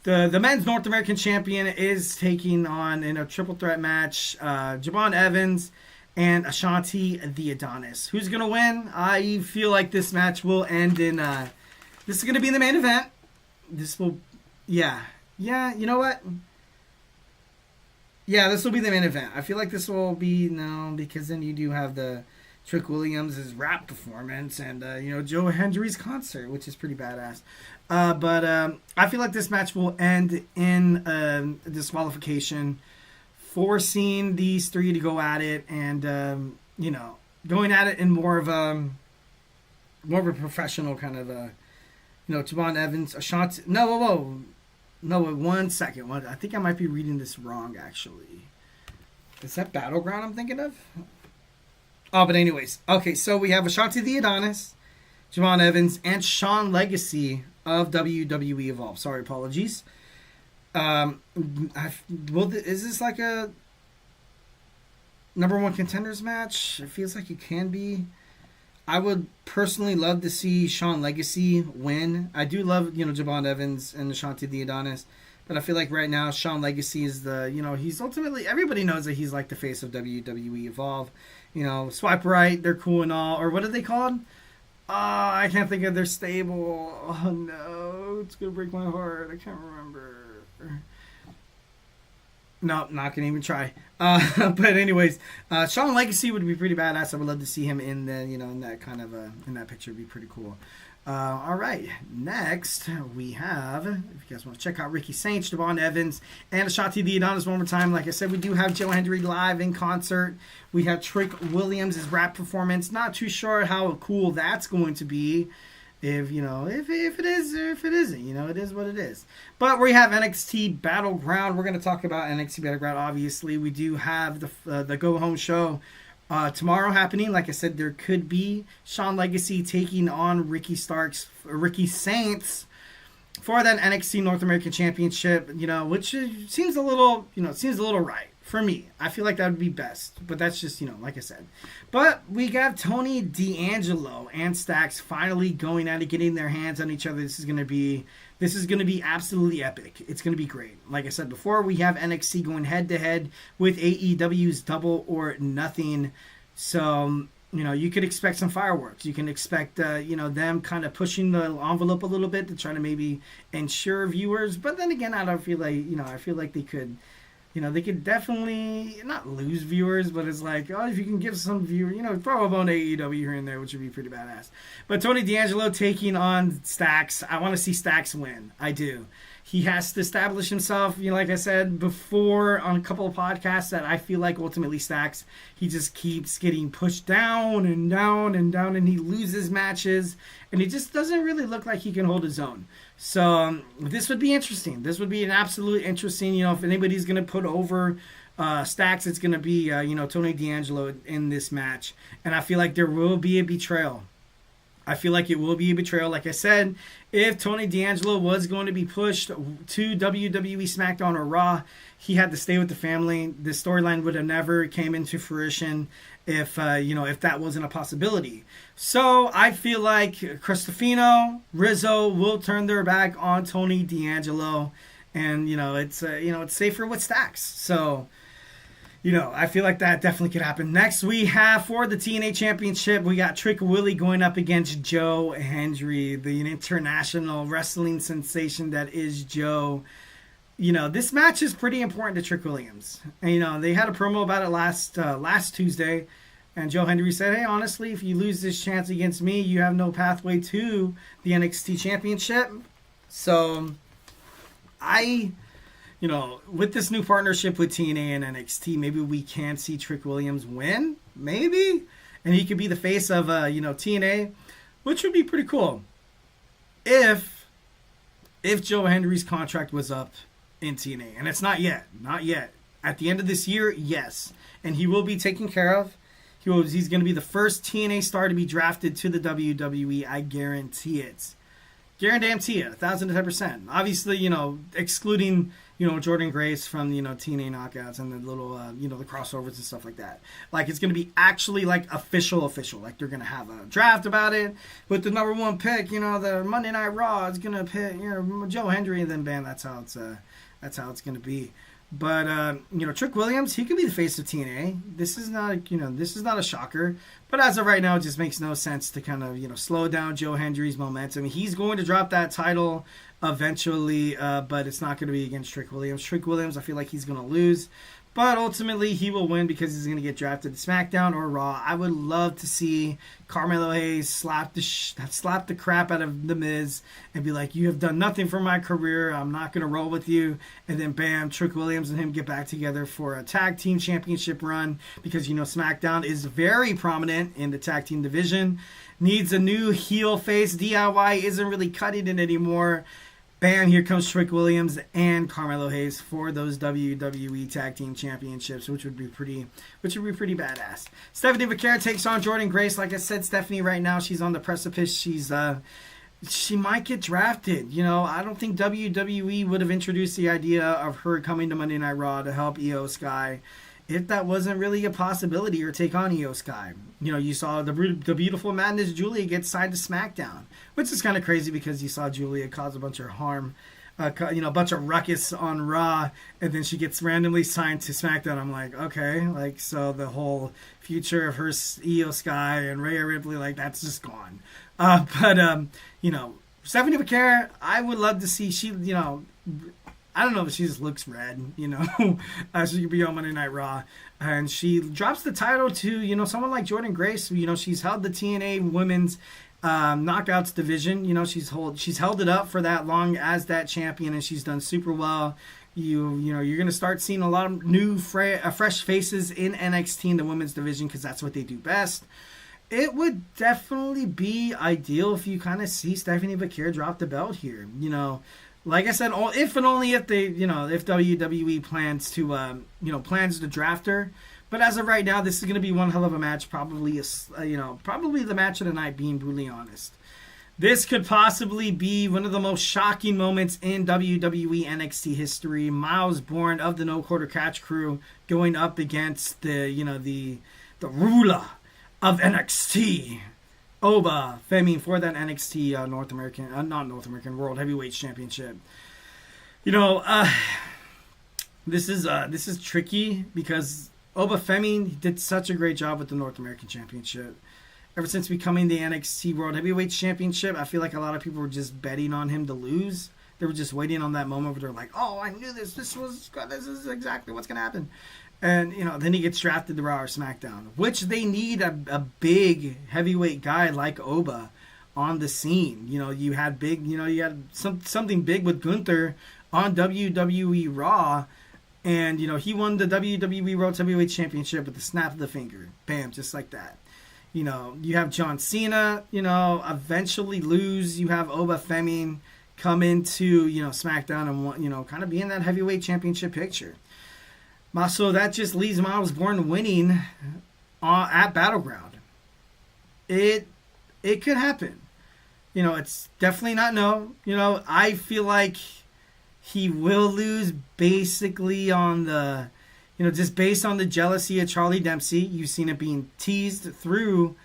The men's North American champion is taking on, in a triple threat match, Javon Evans and Ashanti the Adonis. Who's going to win? I feel like this match will end in... this is going to be in the main event. This will... Yeah, you know what? Yeah, this will be the main event. I feel like this will be... No, because then you do have the Trick Williams' rap performance and, Joe Hendry's concert, which is pretty badass. But I feel like this match will end in disqualification, forcing these three to go at it, and going at it in more of a professional kind of Javon Evans, Ashanti. No, one second. I think I might be reading this wrong. Actually, is that Battleground I'm thinking of? Oh, but anyways, okay. So we have Ashanti the Adonis, Javon Evans, and Shawn Legacy of WWE Evolve. Sorry, apologies. Is this like a number one contenders match? It feels like it can be. I would personally love to see Shawn Legacy win. I do love, Javon Evans and Ashanti the Adonis, but I feel like right now Shawn Legacy is he's ultimately, everybody knows that he's like the face of WWE Evolve. Swipe right, they're cool and all, or what are they called? I can't think of their stable. Oh no, it's gonna break my heart. I can't remember. No, not gonna even try. But anyways, Shawn Legacy would be pretty badass. I would love to see him in in that kind of in that picture. It'd be pretty cool. All right, next we have, if you guys want to check out Ricky Saints, Javon Evans, and Ashanti the Adonis one more time. Like I said, we do have Joe Hendry live in concert. We have Trick Williams' rap performance. Not too sure how cool that's going to be. If it is or if it isn't, it is what it is. But we have NXT Battleground. We're going to talk about NXT Battleground. Obviously, we do have the Go Home show tomorrow happening. Like I said, there could be Shawn Legacy taking on Ricky Saints for that NXT North American Championship. Which seems a little, right for me. I feel like that would be best, but that's just, like I said. But we got Tony D'Angelo and Stacks finally going at it, getting their hands on each other. This is going to be absolutely epic. It's going to be great. Like I said before, we have NXT going head to head with AEW's Double or Nothing. So, you could expect some fireworks. You can expect, them kind of pushing the envelope a little bit to try to maybe ensure viewers. But then again, I don't feel like, I feel like they could... they could definitely not lose viewers, but it's like, if you can give some viewers, throw a bone to AEW here and there, which would be pretty badass. But Tony D'Angelo taking on Stacks. I want to see Stacks win. I do. He has to establish himself. Like I said before on a couple of podcasts, that I feel like ultimately Stacks, he just keeps getting pushed down and down and down, and he loses matches, and he just doesn't really look like he can hold his own. So this would be interesting. This would be an absolute interesting, if anybody's going to put over Stacks, it's going to be, Tony D'Angelo in this match. And I feel like there will be a betrayal. I feel like it will be a betrayal. Like I said, if Tony D'Angelo was going to be pushed to WWE Smackdown or Raw, he had to stay with the family. This storyline would have never came into fruition if that wasn't a possibility. So I feel like Cristofino, Rizzo will turn their back on Tony D'Angelo, and it's safer with Stacks. So I feel like that definitely could happen. Next, we have for the TNA Championship, we got Trick Willie going up against Joe Hendry, the international wrestling sensation that is Joe. This match is pretty important to Trick Williams. And, they had a promo about it last Tuesday, and Joe Hendry said, hey, honestly, if you lose this chance against me, you have no pathway to the NXT Championship. So, with this new partnership with TNA and NXT, maybe we can see Trick Williams win, maybe, and he could be the face of TNA, which would be pretty cool. If Joe Hendry's contract was up in TNA, and it's not yet. At the end of this year, yes, and he will be taken care of. He's going to be the first TNA star to be drafted to the WWE. I guarantee it. Guarantee it, 1,010%. Obviously, excluding, Jordan Grace from, TNA knockouts and the little, the crossovers and stuff like that. Like, it's going to be actually, like, official. Like, they're going to have a draft about it with the number one pick, the Monday Night Raw is going to pick, Joe Hendry, and then, bam, that's how it's going to be. But, Trick Williams, he could be the face of TNA. This is not a shocker. But as of right now, it just makes no sense to kind of, slow down Joe Hendry's momentum. He's going to drop that title eventually, but it's not going to be against Trick Williams. Trick Williams, I feel like he's going to lose. But ultimately, he will win because he's going to get drafted to SmackDown or Raw. I would love to see Carmelo Hayes slap the crap out of The Miz and be like, you have done nothing for my career. I'm not going to roll with you. And then, bam, Trick Williams and him get back together for a tag team championship run because, SmackDown is very prominent in the tag team division. Needs a new heel face. DIY isn't really cutting it anymore. Bam, here comes Trick Williams and Carmelo Hayes for those WWE Tag Team Championships, which would be pretty badass. Stephanie Vaquera takes on Jordan Grace. Like I said, Stephanie right now, she's on the precipice. She might get drafted. I don't think WWE would have introduced the idea of her coming to Monday Night Raw to help Io Sky if that wasn't really a possibility, or take on Io Sky. You saw the beautiful Madness Julia get signed to SmackDown, which is kind of crazy because you saw Julia cause a bunch of harm, a bunch of ruckus on Raw, and then she gets randomly signed to SmackDown. I'm like, okay, so the whole future of her, Io Sky and Rhea Ripley, like, that's just gone. But Stephanie Vaquera, I would love to see, I don't know if she just looks red, she could be on Monday Night Raw. And she drops the title to, someone like Jordan Grace. She's held the TNA women's knockouts division. She's held it up for that long as that champion, and she's done super well. You're going to start seeing a lot of new, fresh faces in NXT in the women's division because that's what they do best. It would definitely be ideal if you kind of see Stephanie Vaquera drop the belt here, Like I said, if and only if they, if WWE plans to draft her. But as of right now, this is going to be one hell of a match. Probably the match of the night, being brutally honest. This could possibly be one of the most shocking moments in WWE NXT history. Miles Borne of the No Quarter Catch Crew going up against the ruler of NXT. Oba Femi for that NXT World Heavyweight Championship. This is tricky because Oba Femi did such a great job with the North American Championship. Ever since becoming the NXT World Heavyweight Championship, I feel like a lot of people were just betting on him to lose. They were just waiting on that moment where they're like, "Oh, I knew this. This is exactly what's gonna happen." And, then he gets drafted to Raw or SmackDown, which they need a big heavyweight guy like Oba on the scene. You had something big with Gunther on WWE Raw, and, he won the WWE World Heavyweight Championship with the snap of the finger. Bam, just like that. You have John Cena, eventually lose. You have Oba Femi come into, SmackDown and, kind of be in that heavyweight championship picture. So that just leaves Miles Borne winning at Battleground. It could happen. It's definitely not no. I feel like he will lose basically on the, just based on the jealousy of Charlie Dempsey. You've seen it being teased through,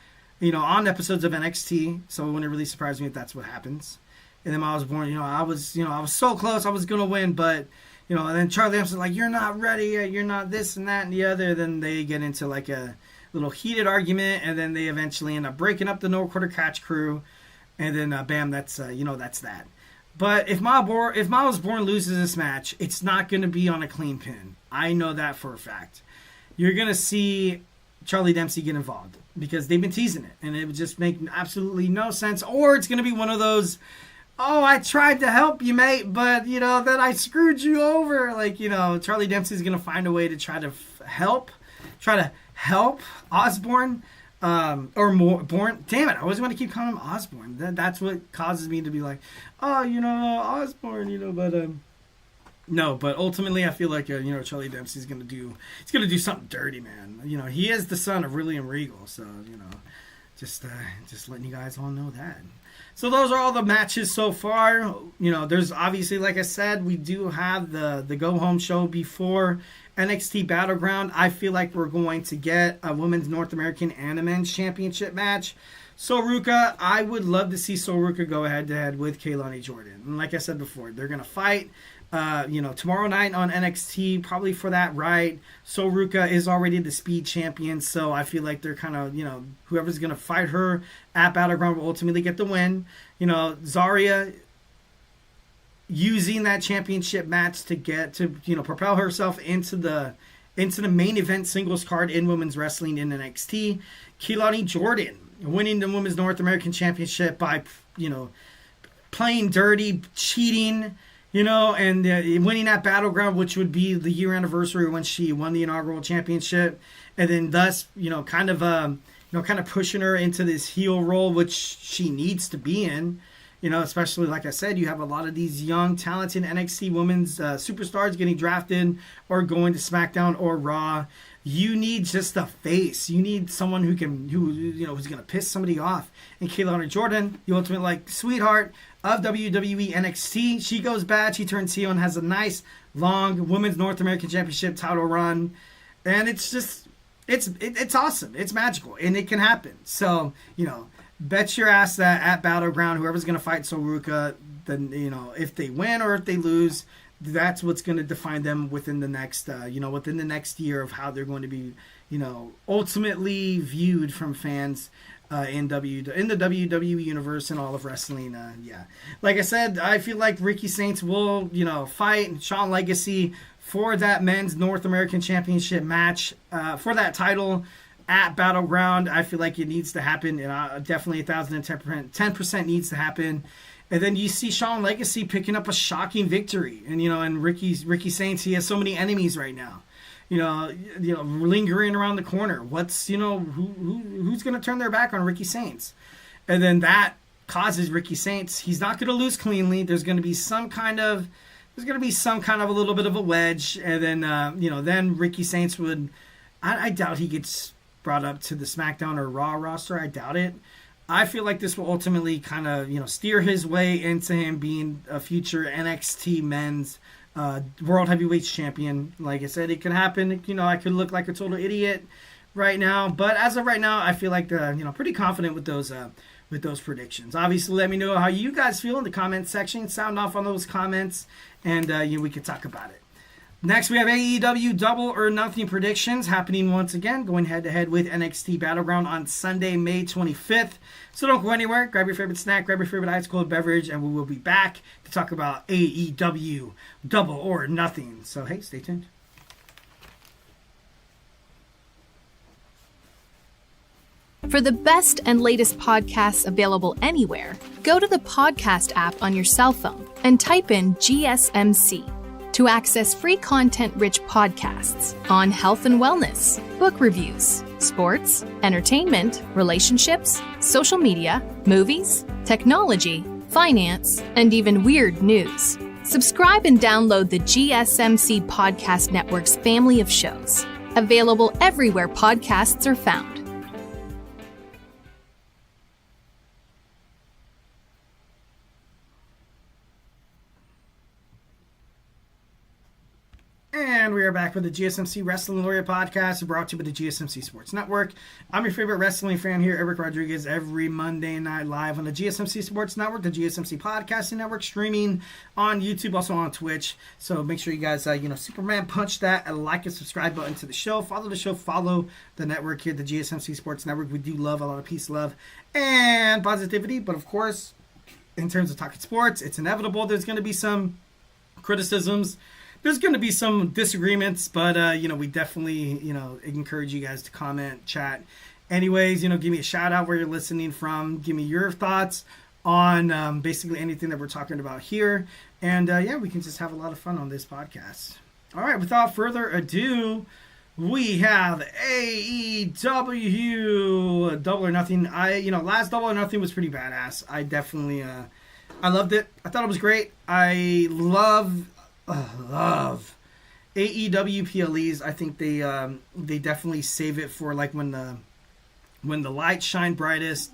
on episodes of NXT. So it wouldn't really surprise me if that's what happens. And then Miles Borne, I was so close. I was going to win, but... and then Charlie Dempsey's like, you're not ready yet, you're not this and that and the other. Then they get into like a little heated argument, and then they eventually end up breaking up the No Quarter Catch Crew. And then, bam, that's that. But if Miles Borne loses this match, it's not going to be on a clean pin. I know that for a fact. You're going to see Charlie Dempsey get involved because they've been teasing it, and it would just make absolutely no sense. Or it's going to be one of those... oh, I tried to help you, mate, but, then I screwed you over. Like, Charlie Dempsey's going to find a way to try to help Osborne, or more, Borne. Damn it, I always want to keep calling him Osborne. That's what causes me to be like, oh, Osborne, but, no, but ultimately I feel like, Charlie Dempsey's going to do something dirty, man. He is the son of William Regal, so, just letting you guys all know that. So those are all the matches so far. There's obviously, like I said, we do have the go-home show before NXT Battleground. I feel like we're going to get a Women's North American and a Men's Championship match. Soruka, I would love to see Soruka go head-to-head with Kaylani Jordan. And like I said before, they're going to fight. Tomorrow night on NXT, probably for that right. Soruka is already the speed champion, so I feel like they're kind of, whoever's going to fight her at Battleground will ultimately get the win. Zarya using that championship match to get to, propel herself into the main event singles card in women's wrestling in NXT. Kaylani Jordan winning the Women's North American Championship by, playing dirty, cheating, and winning that Battleground, which would be the year anniversary when she won the inaugural championship, and then thus, kind of pushing her into this heel role, which she needs to be in. Especially, like I said, you have a lot of these young, talented NXT women's superstars getting drafted or going to SmackDown or Raw. You need just a face. You need someone who's going to piss somebody off. And Kaylani Jordan, the ultimate, sweetheart of WWE NXT. She goes bad. She turns heel and has a nice, long Women's North American Championship title run. And it's just, it's awesome. It's magical. And it can happen. So, bet your ass that at Battleground, whoever's going to fight Soruka, then, if they win or if they lose, that's what's going to define them within the next, within the next year of how they're going to be, ultimately viewed from fans in the WWE universe and all of wrestling. Like I said, I feel like Ricky Saints will, fight Shawn Legacy for that Men's North American Championship match, for that title at Battleground. I feel like it needs to happen, and definitely 10% needs to happen. And then you see Shawn Legacy picking up a shocking victory, and Ricky Saints, he has so many enemies right now, lingering around the corner. What's who's going to turn their back on Ricky Saints? And then that causes Ricky Saints. He's not going to lose cleanly. There's going to be some kind of a little bit of a wedge, and then then Ricky Saints would. I doubt he gets brought up to the SmackDown or Raw roster. I doubt it. I feel like this will ultimately kind of, steer his way into him being a future NXT Men's World Heavyweight Champion. Like I said, it could happen. I could look like a total idiot right now, but as of right now, I feel like pretty confident with those predictions. Obviously, let me know how you guys feel in the comments section. Sound off on those comments, and we can talk about it. Next, we have AEW Double or Nothing predictions happening once again, going head-to-head with NXT Battleground on Sunday, May 25th. So don't go anywhere. Grab your favorite snack, grab your favorite ice-cold beverage, and we will be back to talk about AEW Double or Nothing. So, hey, stay tuned. For the best and latest podcasts available anywhere, go to the podcast app on your cell phone and type in GSMC. To access free content-rich podcasts on health and wellness, book reviews, sports, entertainment, relationships, social media, movies, technology, finance, and even weird news. Subscribe and download the GSMC Podcast Network's family of shows, available everywhere podcasts are found. And we are back with the GSMC Wrestling Laureate Podcast, brought to you by the GSMC Sports Network. I'm your favorite wrestling fan here, Eric Rodriguez, every Monday night live on the GSMC Sports Network, the GSMC Podcasting Network, streaming on YouTube, also on Twitch. So make sure you guys, Superman punch that and like and subscribe button to the show. Follow the show, follow the network here, the GSMC Sports Network. We do love a lot of peace, love, and positivity. But of course, in terms of talking sports, it's inevitable. There's going to be some criticisms. There's going to be some disagreements, but, we definitely, encourage you guys to comment, chat. Anyways, give me a shout out where you're listening from. Give me your thoughts on basically anything that we're talking about here. And yeah, we can just have a lot of fun on this podcast. All right, without further ado, we have AEW Double or Nothing. Last Double or Nothing was pretty badass. I definitely, I loved it. I thought it was great. I love AEW PLEs. I think they definitely save it for like when the lights shine brightest.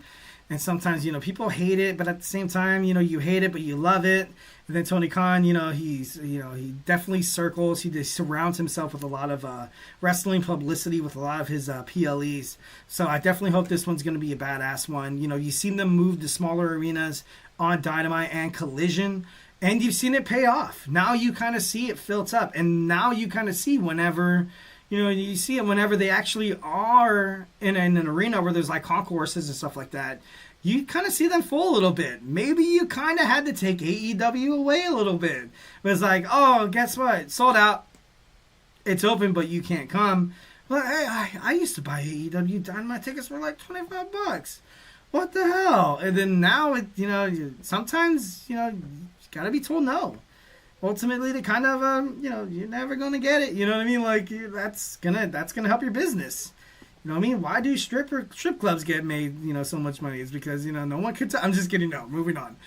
And sometimes, people hate it, but at the same time, you hate it, but you love it. And then Tony Khan, he definitely circles. He just surrounds himself with a lot of wrestling publicity with a lot of his PLEs. So I definitely hope this one's going to be a badass one. You've seen them move to smaller arenas on Dynamite and Collision, and you've seen it pay off. Now you kind of see it fills up, and now you kind of see whenever... you see it whenever they actually are in an arena where there's like concourses and stuff like that. You kind of see them full a little bit. Maybe you kind of had to take AEW away a little bit. But it's like, oh, guess what? Sold out. It's open, but you can't come. Well, hey, I used to buy AEW Dynamite tickets for like $25. What the hell? And then now, sometimes, you gotta be told no. Ultimately, they kind of, you're never going to get it. You know what I mean? Like, that's gonna help your business. You know what I mean? Why do strip clubs get made, so much money? It's because, no one could I'm just kidding. No, moving on.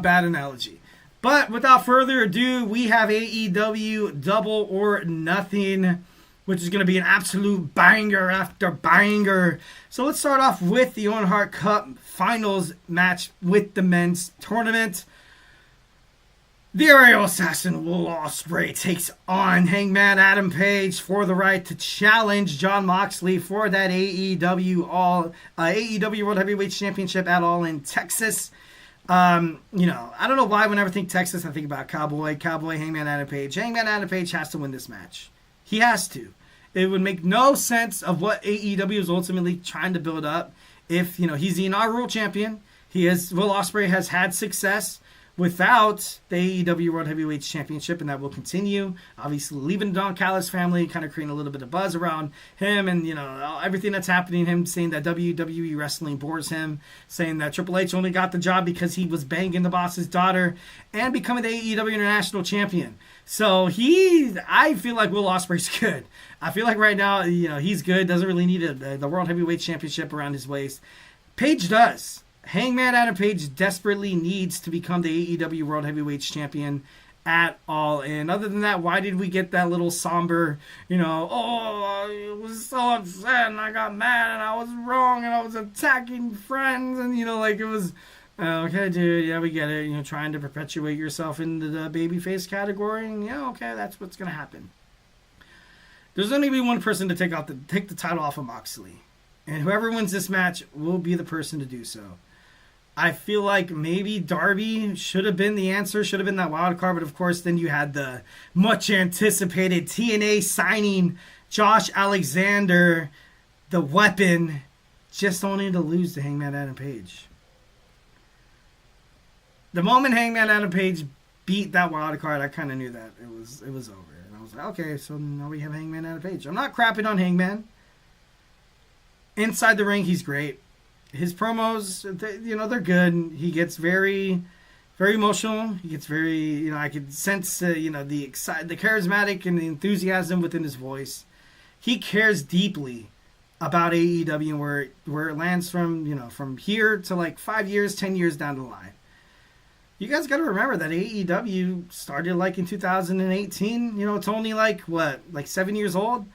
Bad analogy. But without further ado, we have AEW Double or Nothing, which is going to be an absolute banger after banger. So let's start off with the Owen Hart Cup Finals match with the men's tournament. The Aerial Assassin Will Ospreay takes on Hangman Adam Page for the right to challenge Jon Moxley for that AEW World Heavyweight Championship at All in Texas. I don't know why whenever I think Texas, I think about Cowboy, Hangman Adam Page. Hangman Adam Page has to win this match. He has to. It would make no sense of what AEW is ultimately trying to build up if, he's the inaugural champion. Will Ospreay has had success without the AEW World Heavyweight Championship, and that will continue. Obviously, leaving the Don Callis family, kind of creating a little bit of buzz around him, and everything that's happening. Him saying that WWE wrestling bores him, saying that Triple H only got the job because he was banging the boss's daughter, and becoming the AEW International Champion. So I feel like Will Ospreay's good. I feel like right now, he's good. Doesn't really need the World Heavyweight Championship around his waist. Page does. Hangman Adam Page desperately needs to become the AEW World Heavyweight Champion at All In. Other than that, why did we get that little somber, I was so upset and I got mad and I was wrong and I was attacking friends and, it was, okay, dude, yeah, we get it. Trying to perpetuate yourself into the babyface category. And, okay, that's what's going to happen. There's only be one person to take the title off of Moxley. And whoever wins this match will be the person to do so. I feel like maybe Darby should have been the answer, should have been that wild card, but of course then you had the much anticipated TNA signing Josh Alexander, the Weapon, just only to lose to Hangman Adam Page. The moment Hangman Adam Page beat that wild card, I kind of knew that it was over. And I was like, okay, so now we have Hangman Adam Page. I'm not crapping on Hangman. Inside the ring, he's great. His promos, they're good. He gets very, very emotional. He gets very, I could sense, the charismatic and the enthusiasm within his voice. He cares deeply about AEW and where it lands from here to like 5 years, 10 years down the line. You guys got to remember that AEW started like in 2018. It's only like 7 years old.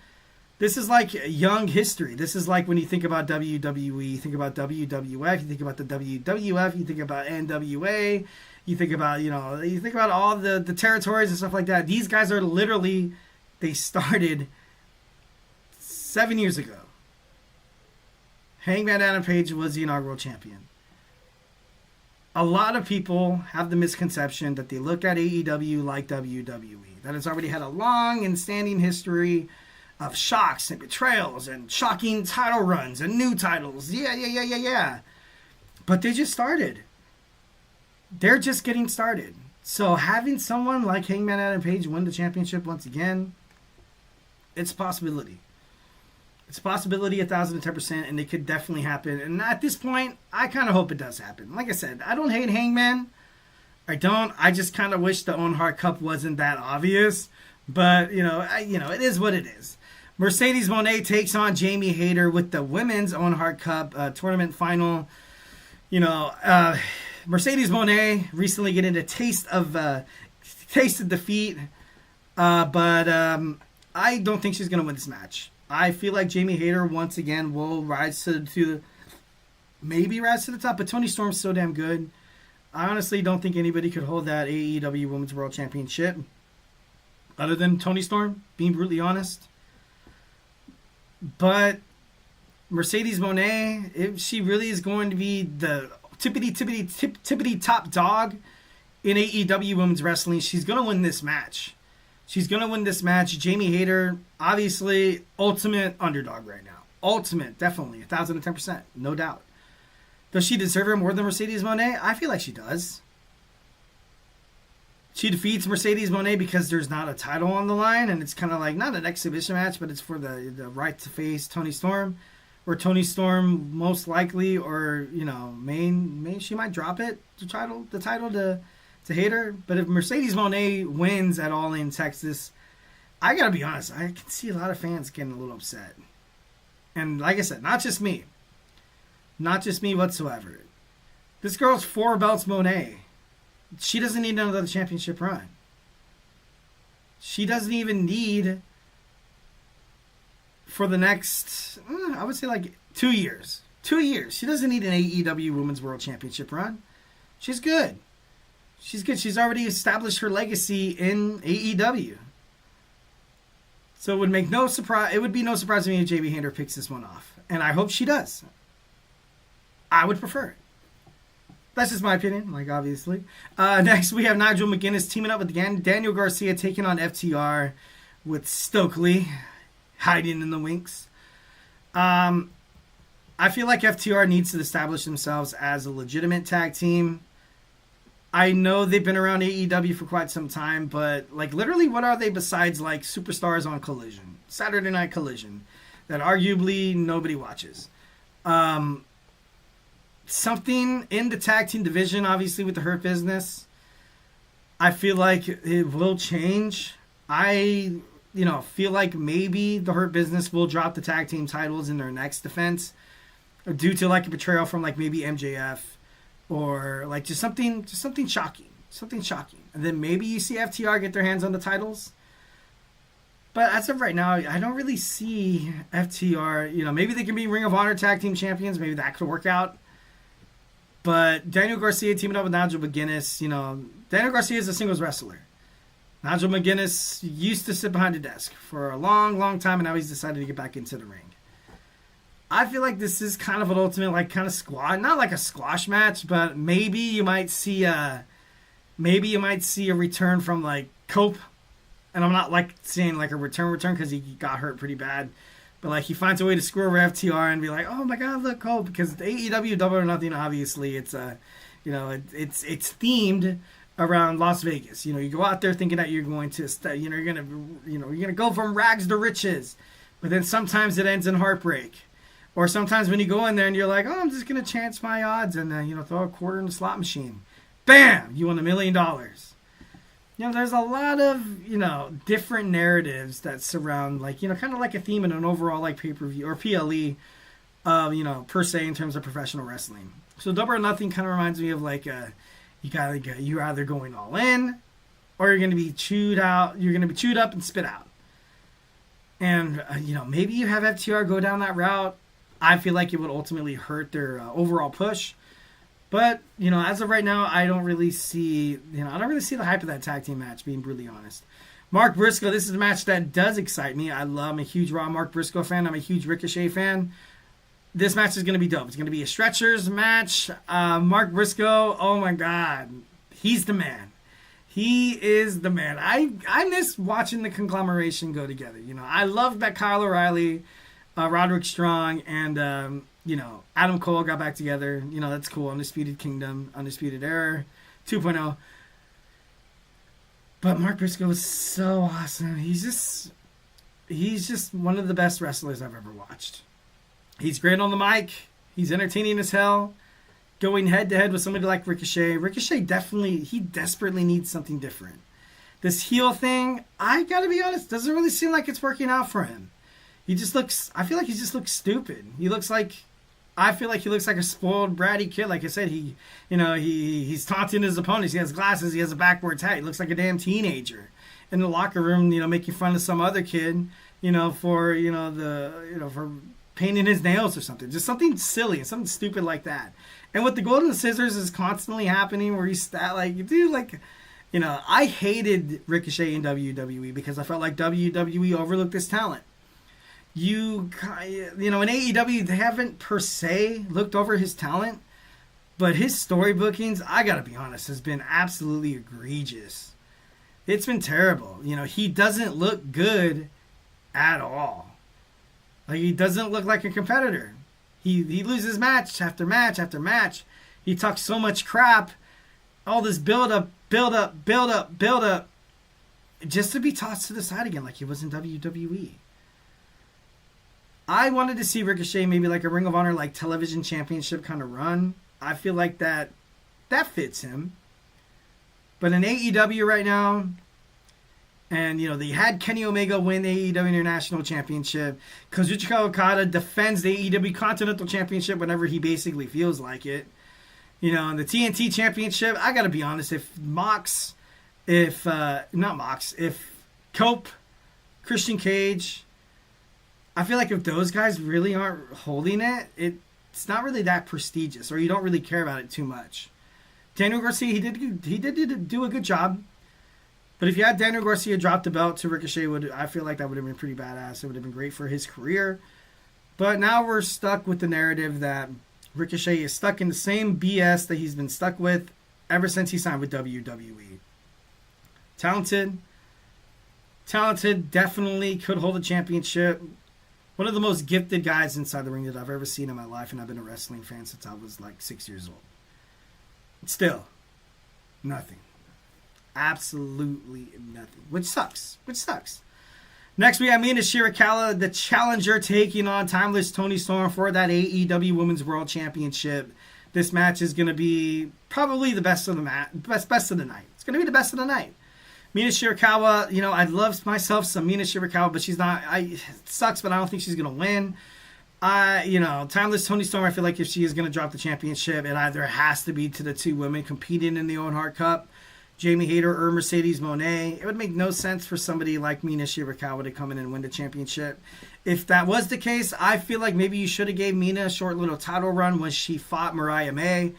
This is like young history. This is like when you think about WWE, you think about WWF, you think about the WWF, you think about NWA, you think about all the territories and stuff like that. These guys are literally, they started 7 years ago. Hangman Adam Page was the inaugural champion. A lot of people have the misconception that they look at AEW like WWE, that it's already had a long and standing history of shocks and betrayals and shocking title runs and new titles. Yeah. But they just started. They're just getting started. So having someone like Hangman Adam Page win the championship once again, it's a possibility. It's a possibility 1,010%, and it could definitely happen. And at this point, I kind of hope it does happen. Like I said, I don't hate Hangman. I don't. I just kind of wish the Owen Hart Cup wasn't that obvious. But, it is what it is. Mercedes Moné takes on Jamie Hayter with the Women's Owen Hart Cup tournament final. Mercedes Moné recently getting a taste of defeat. But I don't think she's going to win this match. I feel like Jamie Hayter once again will rise to the top, but Toni Storm's so damn good. I honestly don't think anybody could hold that AEW Women's World Championship other than Toni Storm, being brutally honest. But Mercedes Moné, if she really is going to be the tippity top dog in AEW Women's Wrestling, she's going to win this match. Jamie Hayter, obviously, ultimate underdog right now. Ultimate, definitely. 1,010%, no doubt. Does she deserve her more than Mercedes Moné? I feel like she does. She defeats Mercedes Moné because there's not a title on the line, and it's kind of like, not an exhibition match, but it's for the right to face Toni Storm. Or Toni Storm, most likely, or, she might drop it, the title to Hayter. But if Mercedes Moné wins at All In Texas, I gotta be honest, I can see a lot of fans getting a little upset. And like I said, not just me whatsoever. This girl's 4 belts Moné. She doesn't need another championship run. She doesn't even need for the next, I would say like 2 years. 2 years. She doesn't need an AEW Women's World Championship run. She's good. She's already established her legacy in AEW. So it would be no surprise to me if JB Hayter picks this one off. And I hope she does. I would prefer it. That's just my opinion, obviously. Next, we have Nigel McGuinness teaming up with Daniel Garcia, taking on FTR with Stokely hiding in the winks. I feel like FTR needs to establish themselves as a legitimate tag team. I know they've been around AEW for quite some time, but literally, what are they besides superstars on Collision, Saturday Night Collision, that arguably nobody watches? Something in the tag team division, obviously with the Hurt Business, I feel like it will change. I feel like maybe the Hurt Business will drop the tag team titles in their next defense, due to a betrayal from maybe MJF. Or just something shocking. And then maybe you see FTR get their hands on the titles. But as of right now, I don't really see FTR, maybe they can be Ring of Honor Tag Team Champions. Maybe that could work out. But Daniel Garcia teaming up with Nigel McGuinness, Daniel Garcia is a singles wrestler. Nigel McGuinness used to sit behind a desk for a long, long time, and now he's decided to get back into the ring. I feel like this is kind of an ultimate, kind of squash, not like a squash match, but maybe you might see a return from Cope, and I'm not saying a return because he got hurt pretty bad, but he finds a way to screw over FTR and be like, oh my God, look, Cope, because the AEW Double or Nothing, obviously it's it's themed around Las Vegas. You go out there thinking that you're going to you're gonna go from rags to riches, but then sometimes it ends in heartbreak. Or sometimes when you go in there and you're like, oh, I'm just going to chance my odds and, throw a quarter in the slot machine. Bam! You won $1 million. There's a lot of, different narratives that surround, kind of like a theme in an overall, pay-per-view or PLE, per se in terms of professional wrestling. So Double or Nothing kind of reminds me of, you're either going all in or you're going to be chewed out. You're going to be chewed up and spit out. And, maybe you have FTR go down that route. I feel like it would ultimately hurt their overall push. But, as of right now, I don't really see the hype of that tag team match, being brutally honest. Mark Briscoe, this is a match that does excite me. I'm a huge Raw Mark Briscoe fan. I'm a huge Ricochet fan. This match is going to be dope. It's going to be a stretchers match. Mark Briscoe, oh my God. He's the man. He is the man. I miss watching the conglomeration go together. I love that Kyle O'Reilly, Roderick Strong, and Adam Cole got back together. That's cool. Undisputed Kingdom, Undisputed Era 2.0. But Mark Briscoe is so awesome. He's he's just one of the best wrestlers I've ever watched. He's great on the mic. He's entertaining as hell. Going head-to-head with somebody like Ricochet. Ricochet desperately needs something different. This heel thing, I gotta be honest, doesn't really seem like it's working out for him. I feel like he just looks stupid. I feel like he looks like a spoiled, bratty kid. Like I said, he's taunting his opponents. He has glasses. He has a backwards hat. He looks like a damn teenager in the locker room, making fun of some other kid, for painting his nails or something. Just something silly, something stupid like that. And with the golden scissors is constantly happening where he's I hated Ricochet in WWE because I felt like WWE overlooked his talent. In AEW, they haven't per se looked over his talent, but his story bookings, I gotta be honest, has been absolutely egregious. It's been terrible. He doesn't look good at all. Like, he doesn't look like a competitor. He loses match after match after match. He talks so much crap. All this build up, just to be tossed to the side again like he was in WWE. I wanted to see Ricochet maybe like a Ring of Honor, like television championship kind of run. I feel like that fits him. But in AEW right now, and they had Kenny Omega win the AEW International Championship. Kazuchika Okada defends the AEW Continental Championship whenever he basically feels like it. And the TNT Championship, I gotta be honest, if Cope, Christian Cage, I feel like if those guys really aren't holding it, it's not really that prestigious, or you don't really care about it too much. Daniel Garcia, he did do a good job. But if you had Daniel Garcia drop the belt to Ricochet, I feel like that would have been pretty badass. It would have been great for his career. But now we're stuck with the narrative that Ricochet is stuck in the same BS that he's been stuck with ever since he signed with WWE. Talented, definitely could hold a championship. One of the most gifted guys inside the ring that I've ever seen in my life, and I've been a wrestling fan since I was like 6 years old. Still, nothing. Absolutely nothing. Which sucks. Next, we have Mina Shirakawa, the challenger, taking on Timeless Toni Storm for that AEW Women's World Championship. This match is going to be probably the best of the night. It's going to be the best of the night. Mina Shirakawa, I love myself some Mina Shirakawa, but she's not. It sucks, but I don't think she's going to win. Timeless Toni Storm, I feel like if she is going to drop the championship, it either has to be to the two women competing in the Owen Hart Cup, Jamie Hayter or Mercedes Moné. It would make no sense for somebody like Mina Shirakawa to come in and win the championship. If that was the case, I feel like maybe you should have gave Mina a short little title run when she fought Mariah May,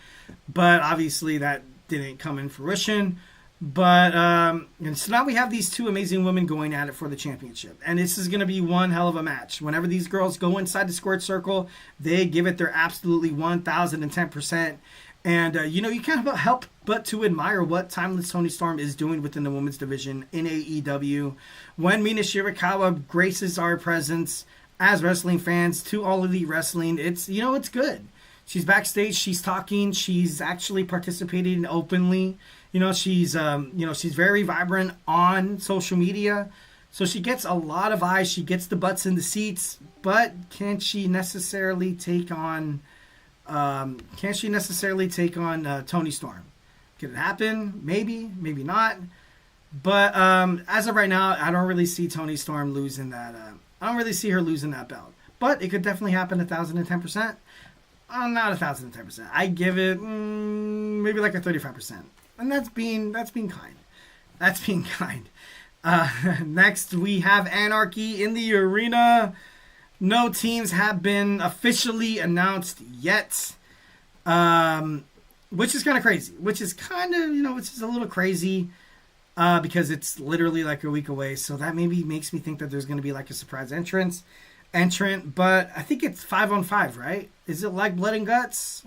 but obviously that didn't come in fruition. But and so now we have these two amazing women going at it for the championship, and this is going to be one hell of a match. Whenever these girls go inside the squared circle, they give it their absolutely 1,010%. And, you can't help but to admire what Timeless Toni Storm is doing within the women's division in AEW. When Mina Shirakawa graces our presence as wrestling fans to All Elite Wrestling, it's good. She's backstage, she's talking, she's actually participating openly. She's very vibrant on social media. So she gets a lot of eyes, she gets the butts in the seats, but can she necessarily take on Toni Storm? Could it happen? Maybe not. But as of right now, I don't really see Toni Storm losing that. I don't really see her losing that belt. But it could definitely happen 1,010%. Not 1,010%. I give it maybe like a 35%, and that's being kind. Next, we have Anarchy in the Arena. No teams have been officially announced yet, which is kind of crazy. Which is a little crazy because it's literally like a week away. So that maybe makes me think that there's going to be like a surprise entrant. But I think it's 5-on-5, right? Is it like Blood and Guts?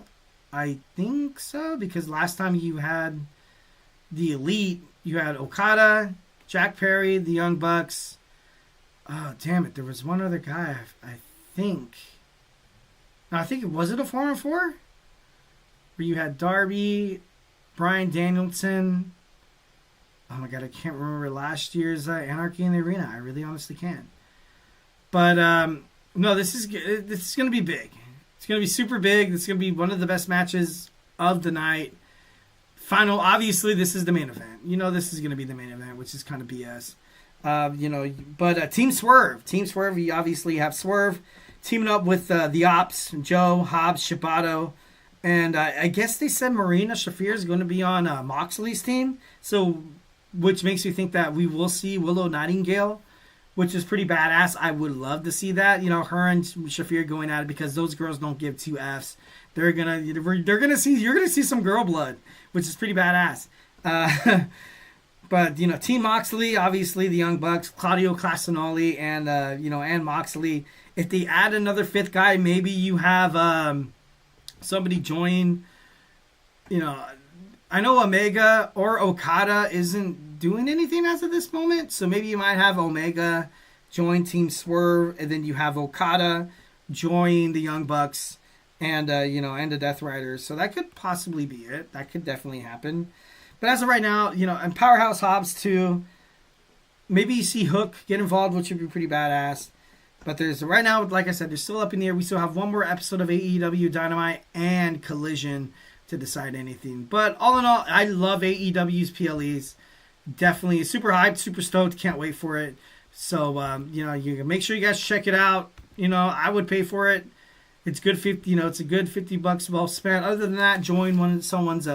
I think so, because last time you had the Elite, you had Okada, Jack Perry, the Young Bucks. Oh, damn it. There was one other guy, I think. No, I think, was it a 4-on-4? Where you had Darby, Bryan Danielson. Oh my God, I can't remember last year's Anarchy in the Arena. I really honestly can't. But no, this is going to be big. It's going to be super big. This is going to be one of the best matches of the night. Final, obviously, this is the main event. You know, this is going to be the main event, which is kind of BS. You know, but Team Swerve. Team Swerve, you obviously have Swerve teaming up with the Ops, Joe, Hobbs, Shibato. And I guess they said Marina Shafir is going to be on Moxley's team. So, which makes you think that we will see Willow Nightingale, which is pretty badass. I would love to see that. You know, her and Shafir going at it because those girls don't give two Fs. You're gonna see some girl blood, which is pretty badass. But you know, Team Moxley, obviously the Young Bucks, Claudio Castagnoli, and and Moxley. If they add another fifth guy, maybe you have somebody join. You know, I know Omega or Okada isn't doing anything as of this moment, so maybe you might have Omega join Team Swerve, and then you have Okada join the Young Bucks, and and the Death Riders. So that could possibly be it. That could definitely happen. But as of right now, and Powerhouse Hobbs too. Maybe you see Hook get involved, which would be pretty badass. But right now, like I said, they're still up in the air. We still have one more episode of AEW Dynamite and Collision to decide anything. But all in all, I love AEW's PLEs. Definitely super hyped, super stoked. Can't wait for it. So, you can make sure you guys check it out. I would pay for it. It's good it's a good $50 well spent. Other than that, join someone's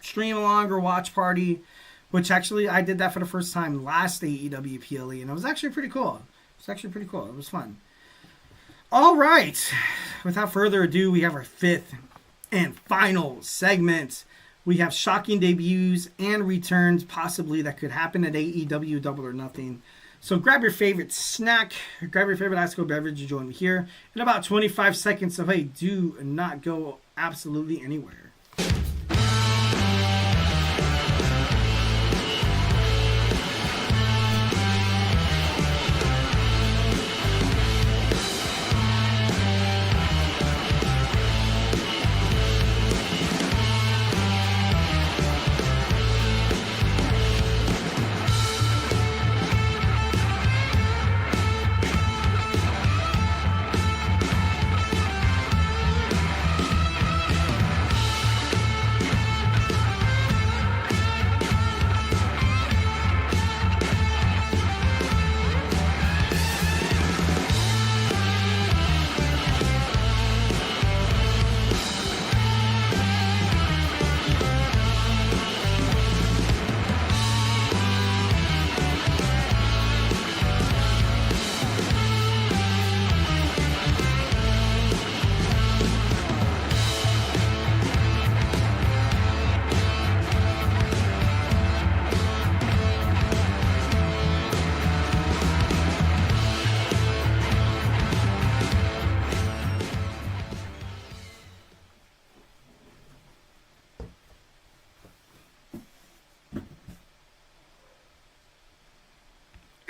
stream along or watch party, which actually I did that for the first time last AEW PLE, and it was actually pretty cool. It was fun. All right. Without further ado, we have our fifth and final segment. We have shocking debuts and returns possibly that could happen at AEW Double or Nothing. So grab your favorite snack, grab your favorite ice cold beverage, and join me here in about 25 seconds. So hey, do not go absolutely anywhere.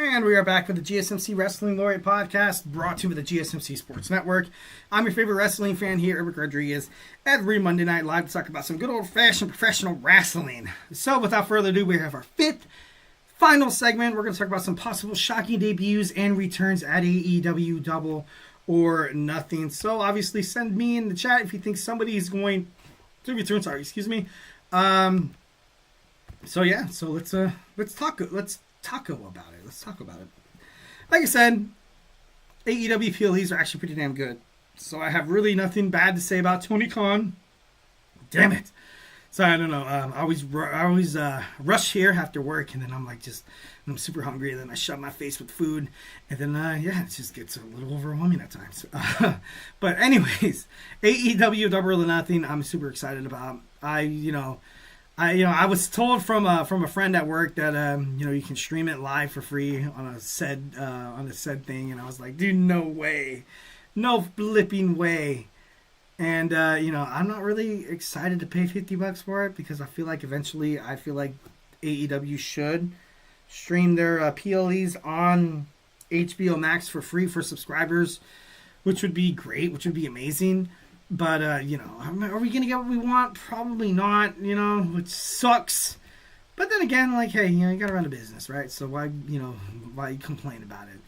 And we are back with the GSMC Wrestling Laureate Podcast, brought to you with the GSMC Sports Network. I'm your favorite wrestling fan here, Eric Rodriguez, every Monday night live to talk about some good old-fashioned professional wrestling. So without further ado, we have our fifth final segment. We're going to talk about some possible shocking debuts and returns at AEW Double or Nothing. So obviously send me in the chat if you think somebody is going to return. So let's talk about it. Let's talk about it. Like I said, AEW PLEs are actually pretty damn good. So I have really nothing bad to say about Tony Khan. Damn it. So I don't know. I always rush here after work, and then I'm super hungry, and then I shove my face with food, and then it just gets a little overwhelming at times. But anyways, AEW Double or Nothing, I'm super excited about. I was told from a friend at work that you can stream it live for free on a said thing, and I was like, dude, no way, no flipping way. And I'm not really excited to pay $50 for it because I feel like eventually AEW should stream their PLEs on HBO Max for free for subscribers, which would be great, which would be amazing. But, are we going to get what we want? Probably not, which sucks. But then again, hey, you got to run a business, right? So why complain about it?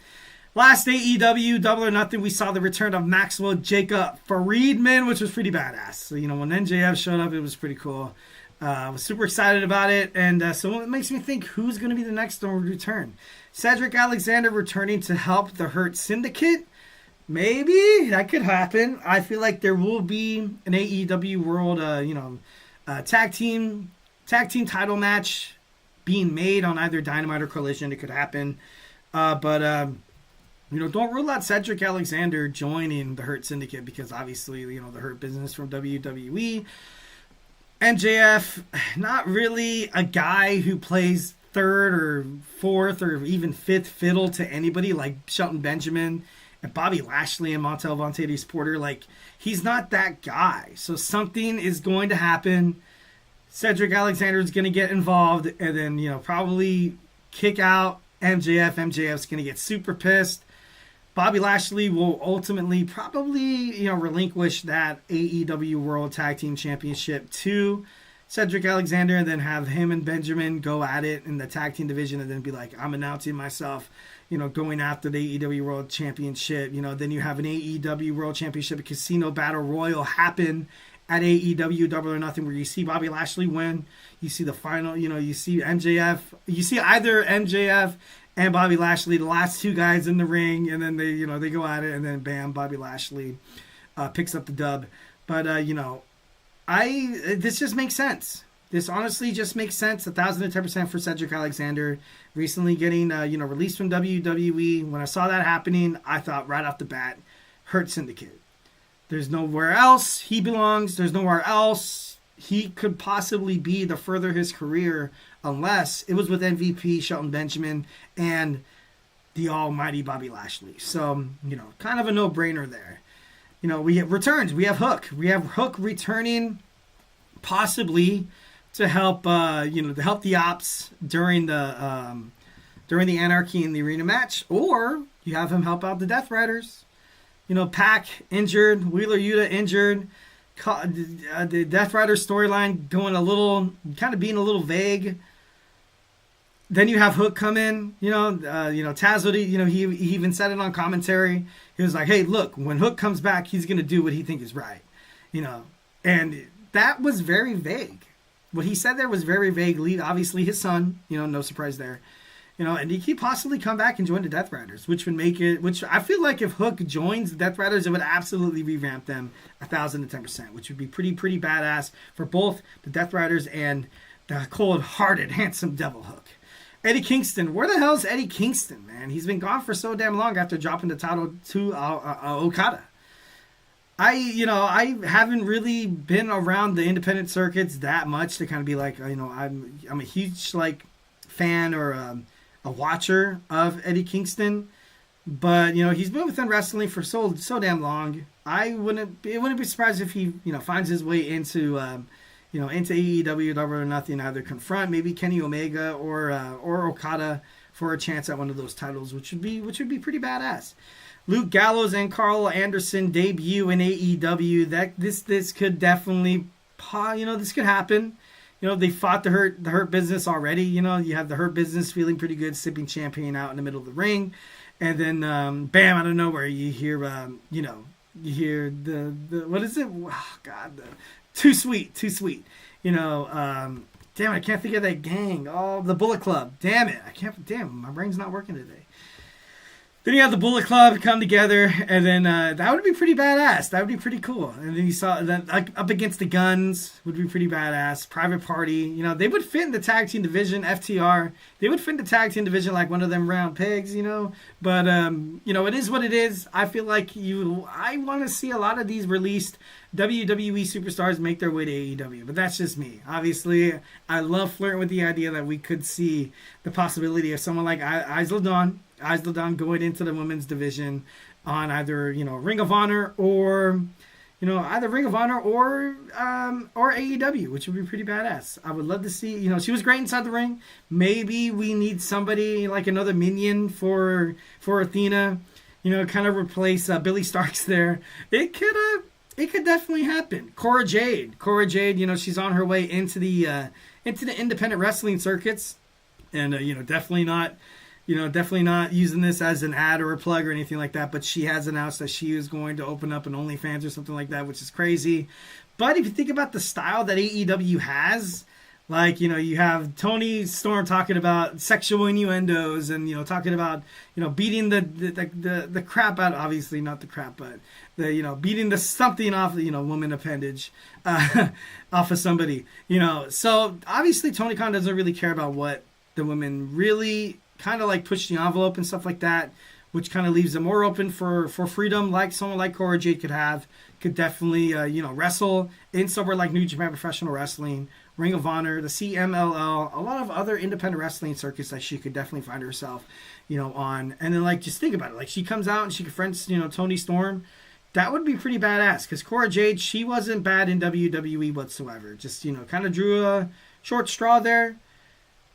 Last AEW Double or Nothing, we saw the return of Maxwell Jacob Friedman, which was pretty badass. So, when MJF showed up, it was pretty cool. I was super excited about it, and so it makes me think who's going to be the next one to return. Cedric Alexander returning to help the Hurt Syndicate. Maybe that could happen. I feel like there will be an AEW World, tag team title match being made on either Dynamite or Collision. It could happen, but don't rule out Cedric Alexander joining the Hurt Syndicate because obviously, the Hurt Business from WWE. MJF, not really a guy who plays third or fourth or even fifth fiddle to anybody like Shelton Benjamin and Bobby Lashley and Montel Vontatis Porter. Like, he's not that guy. So something is going to happen. Cedric Alexander is going to get involved and then, probably kick out MJF. MJF's going to get super pissed. Bobby Lashley will ultimately probably, relinquish that AEW World Tag Team Championship to Cedric Alexander and then have him and Benjamin go at it in the tag team division and then be like, I'm announcing myself, going after the AEW World Championship. Then you have an AEW World Championship Casino Battle Royal happen at AEW Double or Nothing where you see Bobby Lashley win. You see the final, you see MJF. You see either MJF and Bobby Lashley, the last two guys in the ring, and then they go at it, and then bam, Bobby Lashley picks up the dub. But this just makes sense. This honestly just makes sense. 1,010% for Cedric Alexander recently getting released from WWE. When I saw that happening, I thought right off the bat, Hurt Syndicate. There's nowhere else he belongs. There's nowhere else he could possibly be to further his career unless it was with MVP Shelton Benjamin and the almighty Bobby Lashley. So, kind of a no-brainer there. We have returns. We have Hook. We have Hook returning possibly to help, to help the Ops during the Anarchy in the Arena match. Or you have him help out the Death Riders. Pac injured, Wheeler Yuta injured. The Death Rider storyline going being a little vague. Then you have Hook come in, Taz, he even said it on commentary. He was like, hey, look, when Hook comes back, he's going to do what he thinks is right, and that was very vague. What he said there was very vague. Obviously his son, no surprise there, and he could possibly come back and join the Death Riders, which I feel like if Hook joins the Death Riders, it would absolutely revamp them 1,010%, which would be pretty badass for both the Death Riders and the cold-hearted, handsome Devil Hook. Eddie Kingston. Where the hell is Eddie Kingston, man? He's been gone for so damn long after dropping the title to Okada. I haven't really been around the independent circuits that much to kind of be like, I'm a huge fan or a watcher of Eddie Kingston, but he's been within wrestling for so damn long. It wouldn't be surprised if he finds his way into into AEW Double or Nothing, either confront maybe Kenny Omega or Okada for a chance at one of those titles, which would be pretty badass. Luke Gallows and Carl Anderson debut in AEW. This could definitely this could happen. They fought the Hurt Business already. You have the Hurt Business feeling pretty good, sipping champagne out in the middle of the ring, and then bam, out of nowhere you hear the what is it? Oh God. Too sweet. Damn it, I can't think of that gang. Oh, the Bullet Club. Damn it. My brain's not working today. Then you have the Bullet Club come together, and then that would be pretty badass. That would be pretty cool. And then you saw that up against the Guns would be pretty badass. Private Party, they would fit in the tag team division. FTR, they would fit in the tag team division like one of them round pegs, But it is what it is. I feel like I want to see a lot of these released WWE superstars make their way to AEW, but that's just me. Obviously, I love flirting with the idea that we could see the possibility of someone like Isla Dawn going into the women's division on either Ring of Honor or either Ring of Honor or AEW, which would be pretty badass. I would love to see. She was great inside the ring. Maybe we need somebody like another minion for Athena. Kind of replace Billy Starks there. It could definitely happen. Cora Jade, she's on her way into the independent wrestling circuits, and definitely not definitely not using this as an ad or a plug or anything like that, but she has announced that she is going to open up an OnlyFans or something like that, which is crazy. But if you think about the style that AEW has, like, you have Toni Storm talking about sexual innuendos and, talking about, beating the crap out, obviously not the crap, but beating the something off, woman appendage off of somebody, So obviously Tony Khan doesn't really care about what the women really kind of like push the envelope and stuff like that, which kind of leaves them more open for freedom, like someone like Cora Jade could definitely, wrestle in somewhere like New Japan Professional Wrestling, Ring of Honor, the CMLL, a lot of other independent wrestling circuits that she could definitely find herself, on. And then, just think about it. Like, she comes out and she confronts, Toni Storm. That would be pretty badass, because Cora Jade, she wasn't bad in WWE whatsoever. Just, kind of drew a short straw there.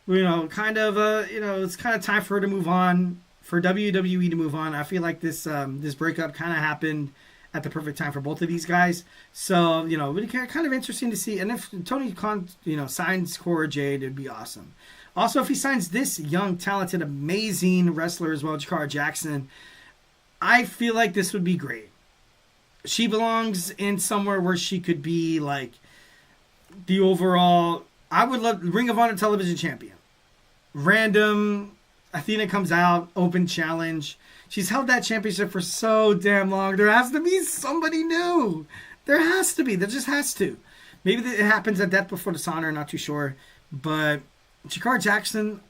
It's kind of time for her to move on, for WWE to move on. I feel like this breakup kind of happened at the perfect time for both of these guys. So, really kind of interesting to see. And if Tony Khan, signs Cora Jade, it'd be awesome. Also, if he signs this young, talented, amazing wrestler as well, Jakara Jackson, I feel like this would be great. She belongs in somewhere where she could be like the overall, I would love Ring of Honor television champion. Random, Athena comes out, open challenge. She's held that championship for so damn long. There has to be somebody new. There has to be. There just has to. Maybe it happens at Death Before Dishonor. Not too sure. But Jakara Jackson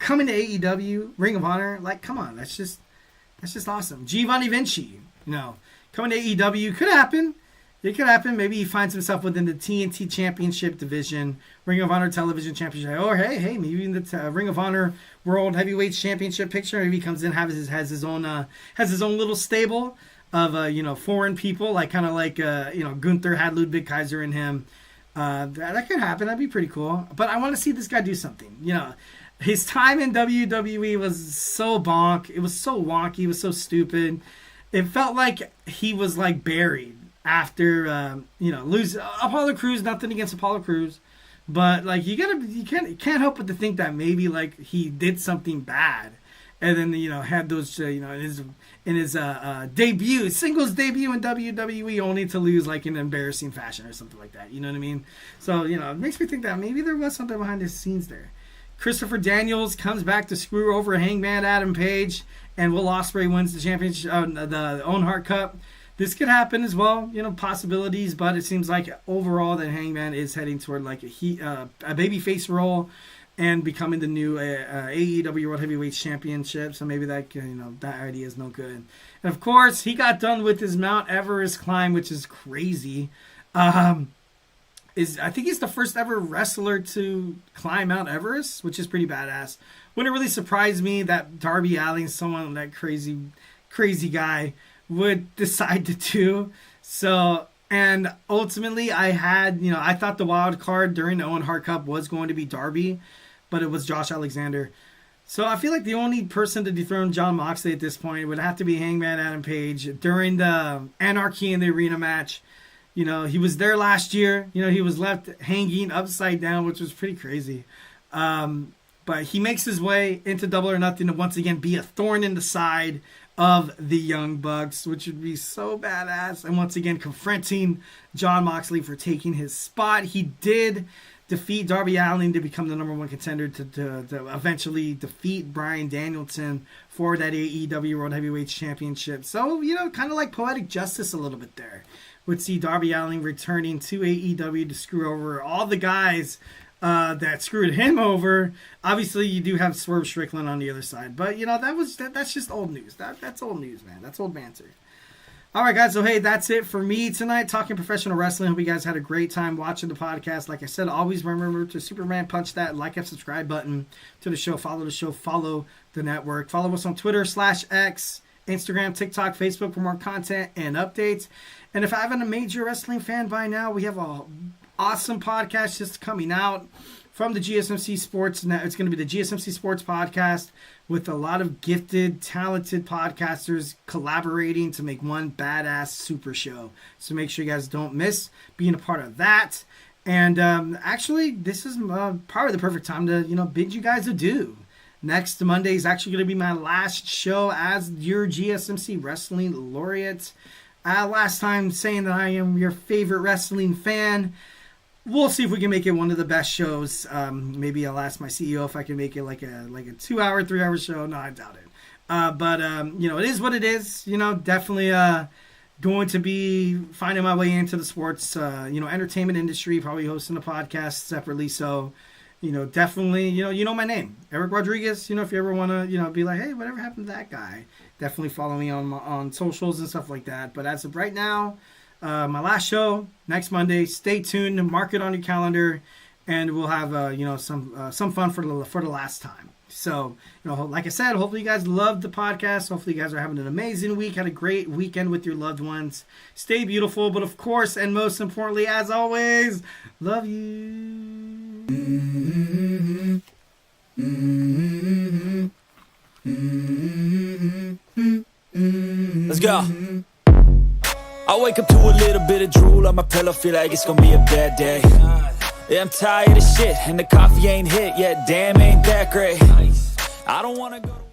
coming to AEW, Ring of Honor. Like, come on. That's just awesome. Giovanni Vinci, coming to AEW. Could happen. It could happen. Maybe he finds himself within the TNT Championship division, Ring of Honor Television Championship. Or hey, maybe in the Ring of Honor World Heavyweight Championship picture. Maybe he comes in, has his own little stable of foreign people, like kind of like Gunther had Ludwig Kaiser in him. That could happen. That'd be pretty cool. But I want to see this guy do something. His time in WWE was so bonk. It was so wonky. It was so stupid. It felt like he was like buried after lose Apollo Crews. Nothing against Apollo Crews, but like you can't help but to think that maybe like he did something bad, and then had those in his debut, singles debut in WWE, only to lose like in embarrassing fashion or something like that. You know what I mean? So it makes me think that maybe there was something behind the scenes there. Christopher Daniels comes back to screw over Hangman Adam Page, and Will Ospreay wins the championship, the Owen Hart Cup. This could happen as well, possibilities, but it seems like overall that Hangman is heading toward like a babyface role and becoming the new AEW World Heavyweight Championship. So maybe that that idea is no good. And of course, he got done with his Mount Everest climb, which is crazy. I think he's the first ever wrestler to climb Mount Everest, which is pretty badass. Wouldn't really surprise me that Darby Allin, someone that crazy guy, would decide to do. So, and ultimately I thought the wild card during the Owen Hart Cup was going to be Darby, but it was Josh Alexander. So I feel like the only person to dethrone Jon Moxley at this point would have to be Hangman Adam Page during the Anarchy in the Arena match. He was there last year. He was left hanging upside down, which was pretty crazy. But he makes his way into Double or Nothing to once again be a thorn in the side of the Young Bucks, which would be so badass. And once again, confronting Jon Moxley for taking his spot. He did defeat Darby Allin to become the number one contender to eventually defeat Bryan Danielson for that AEW World Heavyweight Championship. So, kind of like poetic justice a little bit there. Would see Darby Allin returning to AEW to screw over all the guys that screwed him over. Obviously, you do have Swerve Strickland on the other side, but that's just old news. That's old news, man. That's old banter. All right, guys. So hey, that's it for me tonight talking professional wrestling. Hope you guys had a great time watching the podcast. Like I said, always remember to Superman punch that like and subscribe button to the show. Follow the show. Follow the network. Follow us on Twitter /X, Instagram, TikTok, Facebook for more content and updates. And if I haven't a major wrestling fan by now, we have a awesome podcast just coming out from the GSMC Sports. It's going to be the GSMC Sports Podcast with a lot of gifted, talented podcasters collaborating to make one badass super show. So make sure you guys don't miss being a part of that. And actually, this is probably the perfect time to bid you guys adieu. Next Monday is actually going to be my last show as your GSMC Wrestling Laureate. Last time saying that I am your favorite wrestling fan. We'll see if we can make it one of the best shows. Maybe I'll ask my CEO if I can make it like a 2-hour, 3-hour show. No, I doubt it. But it is what it is. Definitely going to be finding my way into the sports, entertainment industry, probably hosting a podcast separately. So, definitely, my name, Eric Rodriguez. If you ever want to, be like, hey, whatever happened to that guy? Definitely follow me on socials and stuff like that. But as of right now, my last show next Monday. Stay tuned, mark it on your calendar, and we'll have some fun for the last time. So, like I said, hopefully you guys loved the podcast. Hopefully you guys are having an amazing week, had a great weekend with your loved ones. Stay beautiful, but of course, and most importantly, as always, love you. Mm-hmm. Mm-hmm. Mm-hmm. Let's go. I wake up to a little bit of drool on my pillow, feel like it's gonna be a bad day. Yeah, I'm tired of shit, and the coffee ain't hit yet, damn, ain't that great. I don't wanna go to